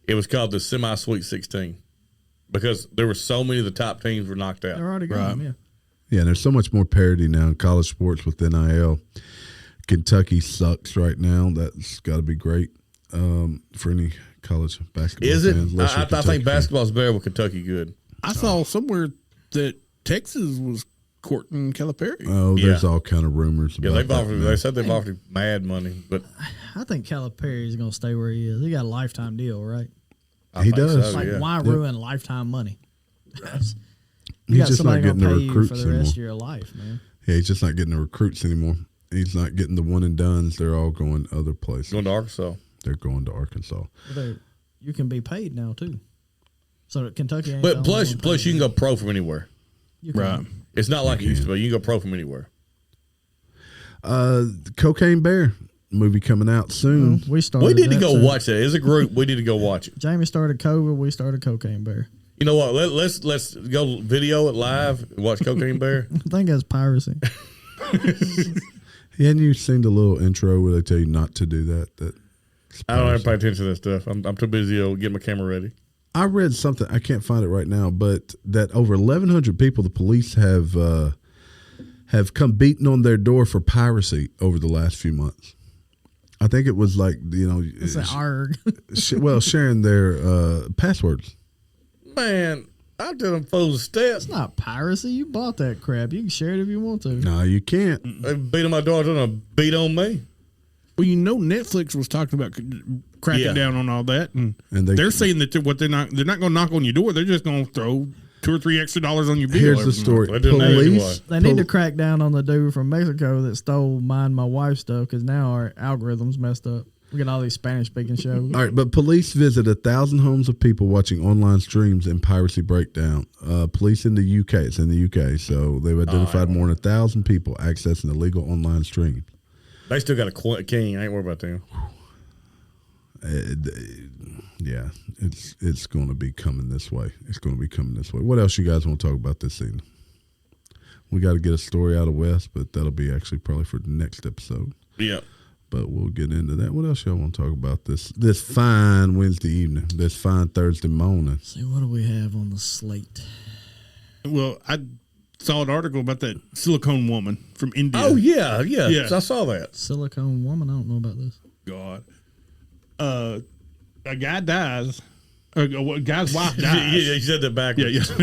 Speaker 3: it was called the Semi-Sweet 16 because there were so many of the top teams were knocked out.
Speaker 4: They're already gone, yeah.
Speaker 1: Yeah, and there's so much more parity now in college sports with NIL. Kentucky sucks right now. That's got to be great for any college basketball
Speaker 3: Is it?
Speaker 1: fans, unless you're a
Speaker 3: I
Speaker 1: Kentucky
Speaker 3: think
Speaker 1: fan.
Speaker 3: basketball's better with Kentucky good.
Speaker 5: I saw somewhere that Texas was courting Calipari.
Speaker 1: Oh, there's
Speaker 3: Yeah.
Speaker 1: all kind of rumors
Speaker 3: Yeah,
Speaker 1: about that.
Speaker 3: they said they've offered mad money, but
Speaker 4: I think Calipari is going to stay where he is. He got a lifetime deal, right?
Speaker 3: I
Speaker 1: He
Speaker 3: think
Speaker 1: does.
Speaker 3: so,
Speaker 4: Like,
Speaker 3: yeah.
Speaker 4: why ruin lifetime money? You
Speaker 1: He's
Speaker 4: got
Speaker 1: just
Speaker 4: somebody
Speaker 1: not getting
Speaker 4: gonna
Speaker 1: the
Speaker 4: pay you for
Speaker 1: recruits
Speaker 4: the rest
Speaker 1: anymore.
Speaker 4: of your life, man.
Speaker 1: Yeah, he's just not getting the recruits anymore. He's not getting the one and dones. They're all going other places.
Speaker 3: Going to Arkansas.
Speaker 1: They're going to Arkansas.
Speaker 4: You can be paid now too. So that Kentucky ain't the
Speaker 3: But
Speaker 4: only
Speaker 3: plus
Speaker 4: one paying
Speaker 3: you can go pro from anywhere.
Speaker 4: you can.
Speaker 5: Right.
Speaker 3: It's not like it used to be. You can go pro from anywhere.
Speaker 1: Cocaine Bear movie coming out soon.
Speaker 4: We started.
Speaker 3: We need to
Speaker 4: that,
Speaker 3: go
Speaker 4: too.
Speaker 3: watch that. As a group, we need to go watch it.
Speaker 4: Jamie started COVID. We started Cocaine Bear.
Speaker 3: You know what? Let's go video it live and watch Cocaine Bear.
Speaker 4: I think that's piracy.
Speaker 1: Hadn't you seen the little intro where they tell you not to do that?
Speaker 3: I don't ever pay attention to that stuff. I'm too busy to get my camera ready.
Speaker 1: I read something. I can't find it right now, but that over 1,100 people, the police have come beating on their door for piracy over the last few months. I think it was like
Speaker 4: It's an arg.
Speaker 1: sharing their passwords.
Speaker 3: Man, I tell them fools steps.
Speaker 4: It's not piracy. You bought that crap. You can share it if you want to.
Speaker 1: No, you can't.
Speaker 3: They beat on my door. They're gonna beat on me.
Speaker 5: Well, you know, Netflix was talking about cracking
Speaker 3: Yeah.
Speaker 5: down on all that, and
Speaker 1: And
Speaker 5: they're saying that they're not going to knock on your door. They're just going to throw $2 or $3 extra on your bill.
Speaker 1: Here's
Speaker 5: every
Speaker 1: the story.
Speaker 5: month.
Speaker 3: They didn't know
Speaker 1: Police.
Speaker 4: They need to crack down on the dude from Mexico that stole my wife's stuff because now our algorithm's messed up. We got all these Spanish-speaking shows.
Speaker 1: All right, but police visit 1,000 homes of people watching online streams and piracy breakdown. Police in the UK, it's in the UK, so they've identified more than 1,000 people accessing illegal online streams.
Speaker 3: They still got a king. I ain't worried about them.
Speaker 1: Yeah, it's going to be coming this way. It's going to be coming this way. What else you guys want to talk about this evening? We got to get a story out of West, but that'll be actually probably for the next episode.
Speaker 3: Yeah.
Speaker 1: But we'll get into that. What else y'all want to talk about this fine Wednesday evening, this fine Thursday morning?
Speaker 4: See, what do we have on the slate?
Speaker 5: Well, I saw an article about that silicone woman from India.
Speaker 3: Oh, yeah.
Speaker 5: Yeah.
Speaker 3: I saw that.
Speaker 4: Silicone woman? I don't know about this.
Speaker 5: God. A guy dies. A guy's wife dies.
Speaker 3: Yeah, you said that backwards.
Speaker 5: Yeah.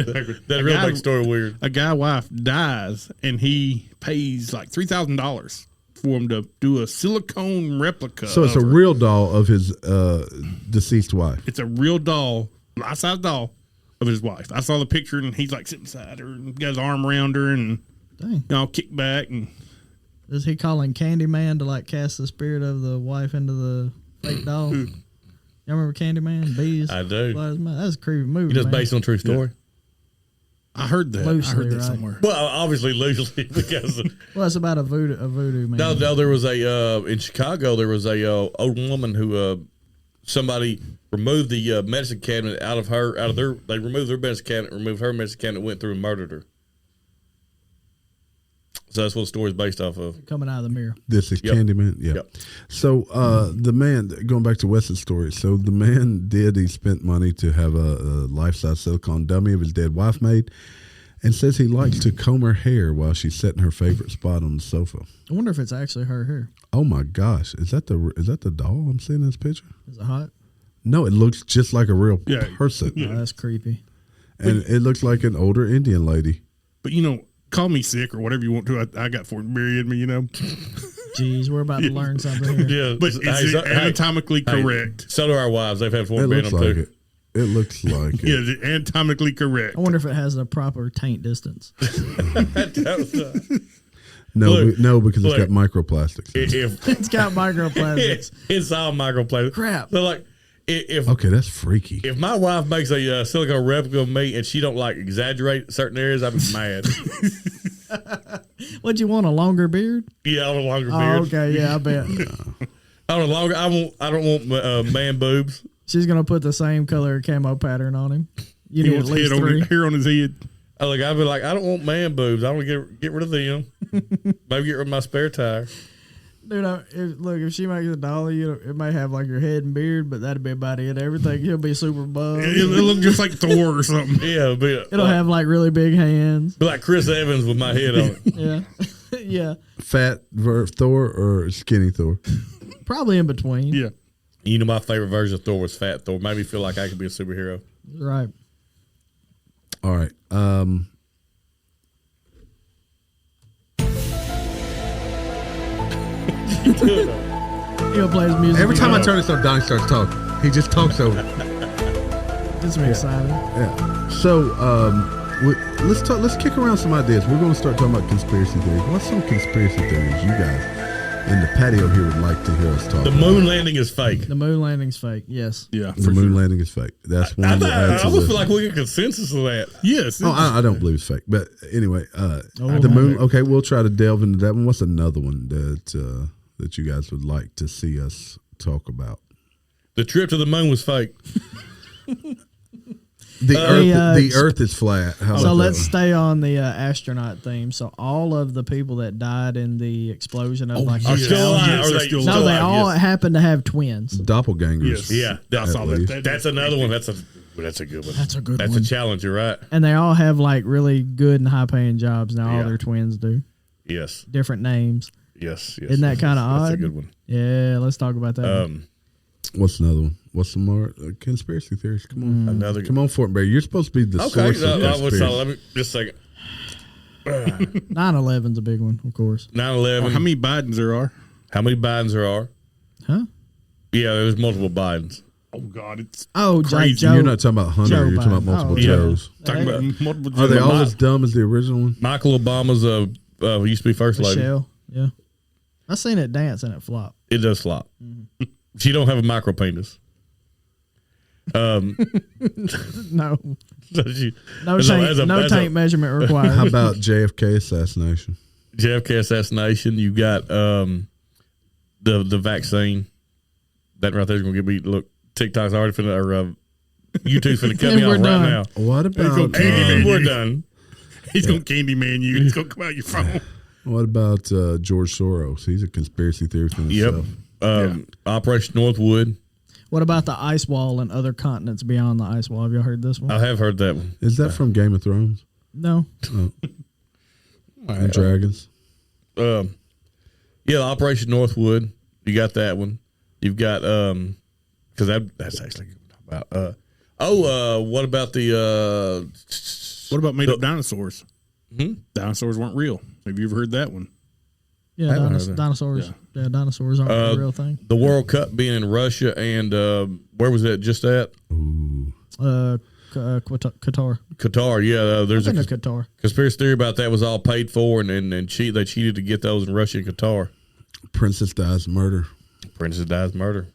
Speaker 3: That really makes the story weird.
Speaker 5: A guy's wife dies, and he pays like $3,000 for him to do a silicone replica.
Speaker 1: So it's a
Speaker 5: of her.
Speaker 1: real doll of his deceased wife.
Speaker 5: It's a real doll, life-size doll of his wife. I saw the picture, and he's like sitting beside her, and got his arm around her, and
Speaker 4: Dang.
Speaker 5: kick back. And
Speaker 4: Is he calling Candyman to like cast the spirit of the wife into the fake doll? Y'all remember Candyman? Bees?
Speaker 3: I do.
Speaker 4: That's a creepy movie.
Speaker 3: You know, it's
Speaker 4: man.
Speaker 3: based on a true story.
Speaker 5: I heard that.
Speaker 4: Loosely, right?
Speaker 5: somewhere.
Speaker 3: Well, obviously, loosely, because
Speaker 4: Well, it's about a voodoo man.
Speaker 3: no, there was in Chicago. There was a old woman who somebody removed the medicine cabinet out of their. They removed their medicine cabinet, removed her medicine cabinet, went through and murdered her. So that's what the story is based off of.
Speaker 4: Coming out of the mirror.
Speaker 1: This is
Speaker 3: Yep.
Speaker 1: Candyman? Yeah.
Speaker 3: Yep.
Speaker 1: So the man, going back to Wes's story, so the man he spent money to have a life-size silicone dummy of his dead wife made and says he likes to comb her hair while she's sitting her favorite spot on the sofa.
Speaker 4: I wonder if it's actually her hair.
Speaker 1: Oh my gosh. Is that the doll I'm seeing in this picture?
Speaker 4: Is it hot?
Speaker 1: No, it looks just like a real
Speaker 5: Yeah.
Speaker 1: person.
Speaker 4: Oh, that's creepy.
Speaker 1: And it looks like an older Indian lady.
Speaker 5: But, call me sick or whatever you want to. I got Fortenberry in me,
Speaker 4: Jeez, we're about to learn something here.
Speaker 3: Yeah,
Speaker 5: But it's anatomically correct.
Speaker 3: So do our wives. They've had
Speaker 1: It
Speaker 3: four band
Speaker 1: looks
Speaker 3: on
Speaker 1: like
Speaker 3: too.
Speaker 1: it. It looks like
Speaker 5: Yeah,
Speaker 1: it.
Speaker 5: it's anatomically correct.
Speaker 4: I wonder if it has a proper taint distance.
Speaker 1: No, because
Speaker 3: look.
Speaker 1: it's got microplastics.
Speaker 3: If
Speaker 4: It's got microplastics.
Speaker 3: it's all microplastic.
Speaker 4: Crap.
Speaker 3: So like, if
Speaker 1: Okay, that's freaky.
Speaker 3: if my wife makes a silicone replica of me and she don't like exaggerate certain areas, I'd be mad.
Speaker 4: What'd you want? A longer beard?
Speaker 3: Yeah, I want a longer
Speaker 4: Oh,
Speaker 3: beard.
Speaker 4: okay, yeah, I bet.
Speaker 3: I want a longer. I don't want man boobs.
Speaker 4: She's gonna put the same color camo pattern on him. You
Speaker 5: He
Speaker 4: need at
Speaker 5: wants
Speaker 4: least three.
Speaker 5: hair on his head.
Speaker 3: I'd be like, I don't want man boobs. I want to get rid of them. Maybe get rid of my spare tire.
Speaker 4: Dude, if she makes a dolly, it may have like your head and beard, but that'd be about it. Everything, he'll be super buff.
Speaker 5: It'll look just like Thor or something.
Speaker 3: Yeah,
Speaker 4: It'll have like really big hands.
Speaker 3: be like Chris Evans with my head on it.
Speaker 4: Yeah, yeah,
Speaker 1: Fat Thor or skinny Thor?
Speaker 4: probably in between.
Speaker 5: Yeah.
Speaker 3: You know, my favorite version of Thor was Fat Thor. Made me feel like I could be a superhero.
Speaker 4: Right.
Speaker 1: All right.
Speaker 4: He'll play his music.
Speaker 1: Every time I turn this on, Donnie starts talking. He just talks over.
Speaker 4: Gets me excited.
Speaker 1: Yeah. So let's talk. Let's kick around some ideas. We're going to start talking about conspiracy theories. What's some conspiracy theories you guys in the patio here would like to hear us talk
Speaker 3: The
Speaker 1: about?
Speaker 3: moon landing is fake.
Speaker 4: The moon landing's fake. Yes.
Speaker 5: Yeah.
Speaker 1: The moon landing is fake. That's one.
Speaker 3: I almost feel like we get consensus of that.
Speaker 5: Yes.
Speaker 1: Oh, I don't believe it's fake. But anyway, the
Speaker 4: my
Speaker 1: moon. Okay, we'll try to delve into that one. What's another one that you guys would like to see us talk about?
Speaker 3: The trip to the moon was fake.
Speaker 1: The Earth is flat. How
Speaker 4: So
Speaker 1: about
Speaker 4: let's
Speaker 1: that
Speaker 4: stay on the astronaut theme. So all of the people that died in the explosion of like
Speaker 3: Are still alive.
Speaker 5: Yes,
Speaker 3: Are
Speaker 5: they're
Speaker 3: they
Speaker 5: still
Speaker 4: no, they
Speaker 3: alive?
Speaker 4: all
Speaker 3: Yes.
Speaker 4: happen to have twins.
Speaker 1: one? Doppelgangers.
Speaker 5: Yes.
Speaker 3: Yeah,
Speaker 5: I saw
Speaker 1: At least.
Speaker 5: that.
Speaker 3: That's another one. That's a good one.
Speaker 4: That's a good
Speaker 3: That's
Speaker 4: one.
Speaker 3: a challenge. You're right.
Speaker 4: And they all have like really good and high paying jobs now. All
Speaker 3: Yeah.
Speaker 4: their twins do
Speaker 3: Yes.
Speaker 4: different names.
Speaker 3: Yes.
Speaker 4: Isn't that kind of odd?
Speaker 3: That's a good one.
Speaker 4: Yeah, let's talk about that.
Speaker 1: What's another one? What's some more conspiracy theories? Come on,
Speaker 3: Another
Speaker 1: come on, Fortenberry. You're supposed to be the
Speaker 3: Okay.
Speaker 1: source of conspiracy.
Speaker 3: Let me just a second.
Speaker 4: 9/11's a big one, of course.
Speaker 3: 9/11.
Speaker 5: How many Bidens there are?
Speaker 3: How many Bidens there are?
Speaker 4: Huh?
Speaker 3: Yeah, there's multiple Bidens.
Speaker 5: Oh God, it's
Speaker 4: Oh,
Speaker 5: crazy.
Speaker 4: Joe.
Speaker 1: You're not talking about Hunter.
Speaker 4: Joe
Speaker 1: You're talking about
Speaker 4: Biden.
Speaker 1: multiple
Speaker 4: Oh,
Speaker 5: yeah.
Speaker 1: Joes.
Speaker 5: Talking about multiple.
Speaker 1: Are they all
Speaker 3: My-
Speaker 1: as dumb as the original one?
Speaker 3: Michael Obama's used to be first lady.
Speaker 4: Michelle. Yeah. I seen it dance and it flop.
Speaker 3: It does flop. She don't have a micro penis.
Speaker 4: No.
Speaker 3: So she,
Speaker 4: No
Speaker 3: as a-
Speaker 4: tank,
Speaker 3: as a-
Speaker 4: no
Speaker 3: as a-
Speaker 4: tank measurement required.
Speaker 1: How about JFK assassination?
Speaker 3: JFK assassination. You got the vaccine. That right there is gonna get me. Look, TikTok's already finna or YouTube's finna cut
Speaker 4: And
Speaker 3: me
Speaker 4: we're
Speaker 3: off
Speaker 4: done.
Speaker 3: right now.
Speaker 1: What about
Speaker 3: We're done.
Speaker 5: He's gonna Candyman you. He's gonna come out your phone.
Speaker 1: what about George Soros? He's a conspiracy theorist in
Speaker 3: Yep.
Speaker 1: himself.
Speaker 3: Operation Northwood.
Speaker 4: What about the ice wall and other continents beyond the ice wall? Have y'all heard this one?
Speaker 3: I have heard that one.
Speaker 1: Is that from Game of Thrones?
Speaker 4: No.
Speaker 1: And Dragons?
Speaker 3: Yeah, Operation Northwood. You got that one. You've got because that's actually about. What about the
Speaker 5: What about made up dinosaurs?
Speaker 3: Hmm?
Speaker 5: Dinosaurs weren't real. Have you ever heard that one?
Speaker 4: Yeah,
Speaker 3: haven't heard that.
Speaker 4: dinosaurs. Yeah, dinosaurs aren't a real thing.
Speaker 3: the World Cup being in Russia and where was that just at?
Speaker 4: Qatar.
Speaker 3: Qatar. Yeah, there's
Speaker 4: I've
Speaker 3: a
Speaker 4: been to Qatar.
Speaker 3: conspiracy theory about that was all paid for and they cheated to get those in Russia and Qatar.
Speaker 1: Princess Di's murder.
Speaker 3: Princess Di's murder.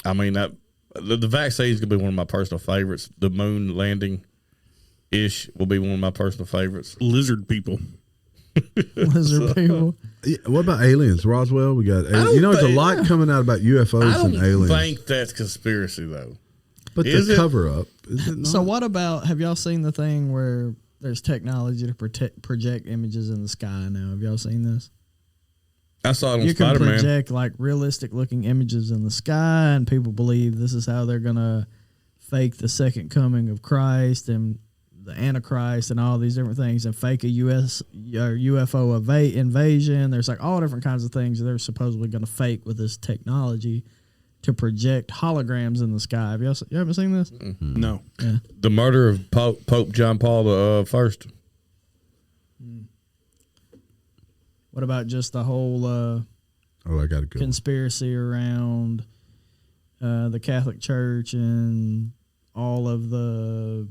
Speaker 3: I mean that the vaccine is gonna be one of my personal favorites. The moon landing ish will be one of my personal favorites.
Speaker 5: Lizard people.
Speaker 4: Lizard people.
Speaker 1: Yeah, what about aliens? Roswell, we got aliens. You know, there's a lot coming out about
Speaker 3: I
Speaker 1: UFOs
Speaker 3: don't
Speaker 1: and aliens.
Speaker 3: think that's conspiracy though.
Speaker 1: But
Speaker 3: Is
Speaker 1: the
Speaker 3: it?
Speaker 1: cover up, is it not?
Speaker 4: So what about, have y'all seen the thing where there's technology to project images in the sky now? Have y'all seen this?
Speaker 3: I saw it on
Speaker 4: You can
Speaker 3: Spider-Man.
Speaker 4: project like realistic looking images in the sky, and people believe this is how they're gonna fake the second coming of Christ and the Antichrist and all these different things, and fake a UFO invasion. There's like all different kinds of things that they're supposedly gonna fake with this technology to project holograms in the sky. Have you haven't seen this?
Speaker 5: No.
Speaker 4: Yeah.
Speaker 3: The murder of Pope John Paul the first.
Speaker 4: What about just the whole
Speaker 1: Oh, I got to go.
Speaker 4: conspiracy around the Catholic Church and all of the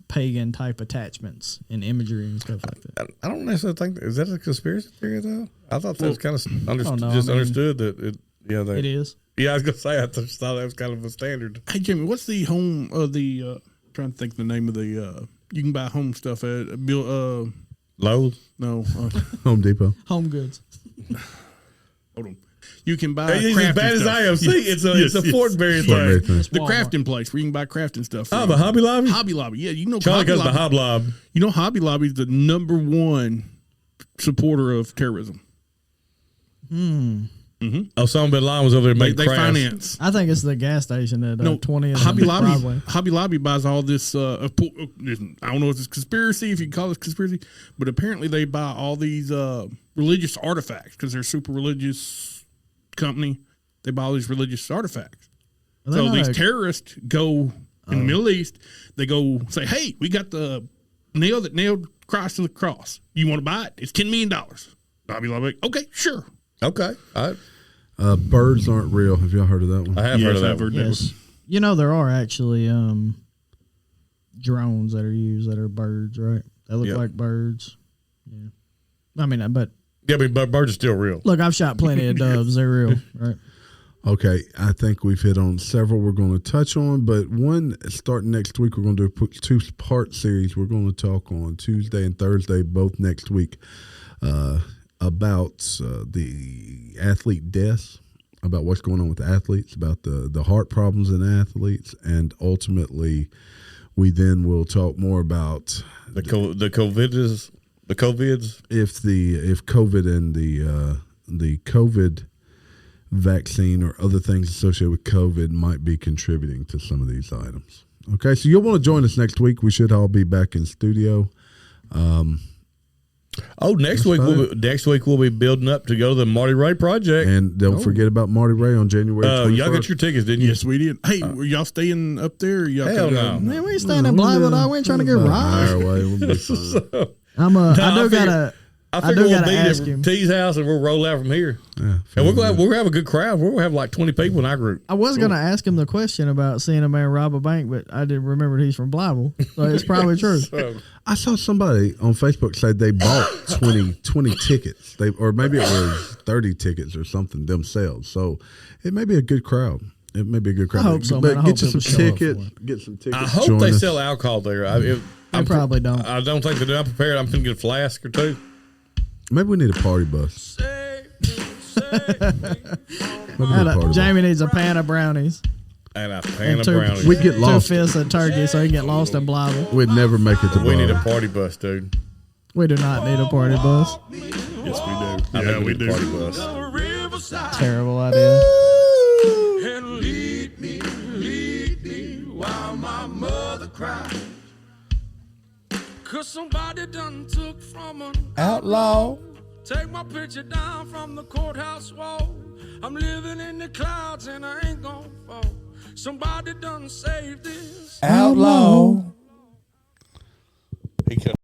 Speaker 4: pagan type attachments and imagery and stuff like that?
Speaker 3: I don't necessarily think is that a conspiracy theory though. I thought that was kind of
Speaker 4: no,
Speaker 3: understood that it. Yeah,
Speaker 4: It is.
Speaker 3: Yeah, I was gonna say I just thought that was kind of a standard.
Speaker 5: Hey Jimmy, what's the home of the? Trying to think the name of the. You can buy home stuff at Bill.
Speaker 3: Lowe's.
Speaker 5: No.
Speaker 1: Home Depot.
Speaker 4: Home goods.
Speaker 5: Hold on. You can buy.
Speaker 3: He's
Speaker 5: crafting
Speaker 3: as bad as
Speaker 5: stuff.
Speaker 3: I am. See, it's a
Speaker 5: Yes,
Speaker 3: Fortenberry
Speaker 1: Fortenberry
Speaker 3: thing.
Speaker 1: thing.
Speaker 5: The
Speaker 4: Walmart.
Speaker 5: crafting place where you can buy crafting stuff.
Speaker 3: Oh,
Speaker 5: from.
Speaker 3: the Hobby Lobby.
Speaker 5: Hobby Lobby. Yeah, you know.
Speaker 3: Charlie
Speaker 5: Hobby
Speaker 3: goes to
Speaker 5: Lobby,
Speaker 3: Hobby Lobby.
Speaker 5: You know, Hobby Lobby is the number one supporter of terrorism.
Speaker 3: Osama bin Laden was over there making
Speaker 5: They
Speaker 3: crafts.
Speaker 5: finance.
Speaker 4: I think it's the gas station at 20th
Speaker 5: Hobby
Speaker 4: and
Speaker 5: Lobby.
Speaker 4: Broadway.
Speaker 5: Hobby Lobby buys all this. I don't know if it's conspiracy, if you call it conspiracy, but apparently they buy all these religious artifacts because they're a super religious company. They buy all these religious artifacts.
Speaker 4: Well,
Speaker 5: So
Speaker 4: they're
Speaker 5: these
Speaker 4: not a-
Speaker 5: terrorists go in the Middle East. They go say, "Hey, we got the nail that nailed Christ to the cross. You want to buy it? It's $10 million." Hobby Lobby, okay, sure.
Speaker 3: Okay, all right.
Speaker 1: Birds aren't real. Have y'all heard of that one?
Speaker 3: I have heard of that.
Speaker 5: I've heard
Speaker 3: one.
Speaker 5: that.
Speaker 4: Yes. You know, there are actually drones that are used that are birds, right? They look
Speaker 3: Yep.
Speaker 4: like birds. Yeah. I mean, but
Speaker 3: Yeah, but birds are still real.
Speaker 4: look, I've shot plenty of doves. They're real, right?
Speaker 1: Okay, I think we've hit on several we're going to touch on, but one starting next week, we're going to do a two-part series. We're going to talk on Tuesday and Thursday, both next week, about the athlete deaths, about what's going on with athletes, about the heart problems in athletes, and ultimately, we then will talk more about
Speaker 3: The COVIDs.
Speaker 1: if COVID and the COVID vaccine or other things associated with COVID might be contributing to some of these items. Okay, so you'll want to join us next week. We should all be back in studio.
Speaker 3: Next week we'll be building up to go to the Marty Ray project.
Speaker 1: And don't forget about Marty Ray on January 21st.
Speaker 3: Y'all got your tickets, didn't you?
Speaker 5: Yes, we did. Hey, were y'all staying up there? Or y'all
Speaker 3: Hell
Speaker 5: could,
Speaker 3: no.
Speaker 4: Man, we ain't staying in Blythe. We ain't trying to get robbed.
Speaker 1: Higher way, we'll be fine.
Speaker 4: I do
Speaker 3: I
Speaker 4: got a
Speaker 3: I
Speaker 4: I
Speaker 3: figure
Speaker 4: do
Speaker 3: we'll
Speaker 4: gotta
Speaker 3: be
Speaker 4: ask
Speaker 3: at
Speaker 4: him.
Speaker 3: T's house and we'll roll out from here.
Speaker 1: Yeah,
Speaker 3: And we're gonna have a good crowd. We're gonna have like 20 people in our group.
Speaker 4: I was gonna ask him the question about seeing a man rob a bank, but I didn't remember he's from Blyville, so it's probably true.
Speaker 1: I saw somebody on Facebook say they bought 20 tickets. Or maybe it was 30 tickets or something themselves. So it may be a good crowd. It may be a good crowd.
Speaker 4: I hope so,
Speaker 1: But
Speaker 4: man. I
Speaker 1: get
Speaker 4: hope
Speaker 1: you some
Speaker 4: people show up
Speaker 1: tickets.
Speaker 4: for
Speaker 1: Get some tickets.
Speaker 3: I hope
Speaker 1: join
Speaker 3: they
Speaker 1: us.
Speaker 3: sell alcohol there. I
Speaker 4: probably don't.
Speaker 3: I don't think they do. I'm prepared. I'm gonna get a flask or two.
Speaker 1: Maybe we need a party bus.
Speaker 4: Jamie needs a pan of brownies
Speaker 3: And a pan of
Speaker 4: two,
Speaker 3: brownies.
Speaker 1: We'd get lost.
Speaker 4: 2 fists of turkey, so he can get lost in Blyville.
Speaker 1: We'd never make it to
Speaker 3: We need a
Speaker 1: bar.
Speaker 3: party bus, dude.
Speaker 4: We do not need a party bus.
Speaker 5: Yes, we do.
Speaker 3: I
Speaker 5: Yeah,
Speaker 3: think
Speaker 5: we
Speaker 3: need a
Speaker 5: do.
Speaker 3: party bus.
Speaker 4: Terrible idea.
Speaker 2: And lead me while my mother cried. 'Cause somebody done took from an
Speaker 3: Outlaw.
Speaker 2: Take my picture down from the courthouse wall. I'm living in the clouds and I ain't gon' fall. Somebody done saved this.
Speaker 3: Outlaw.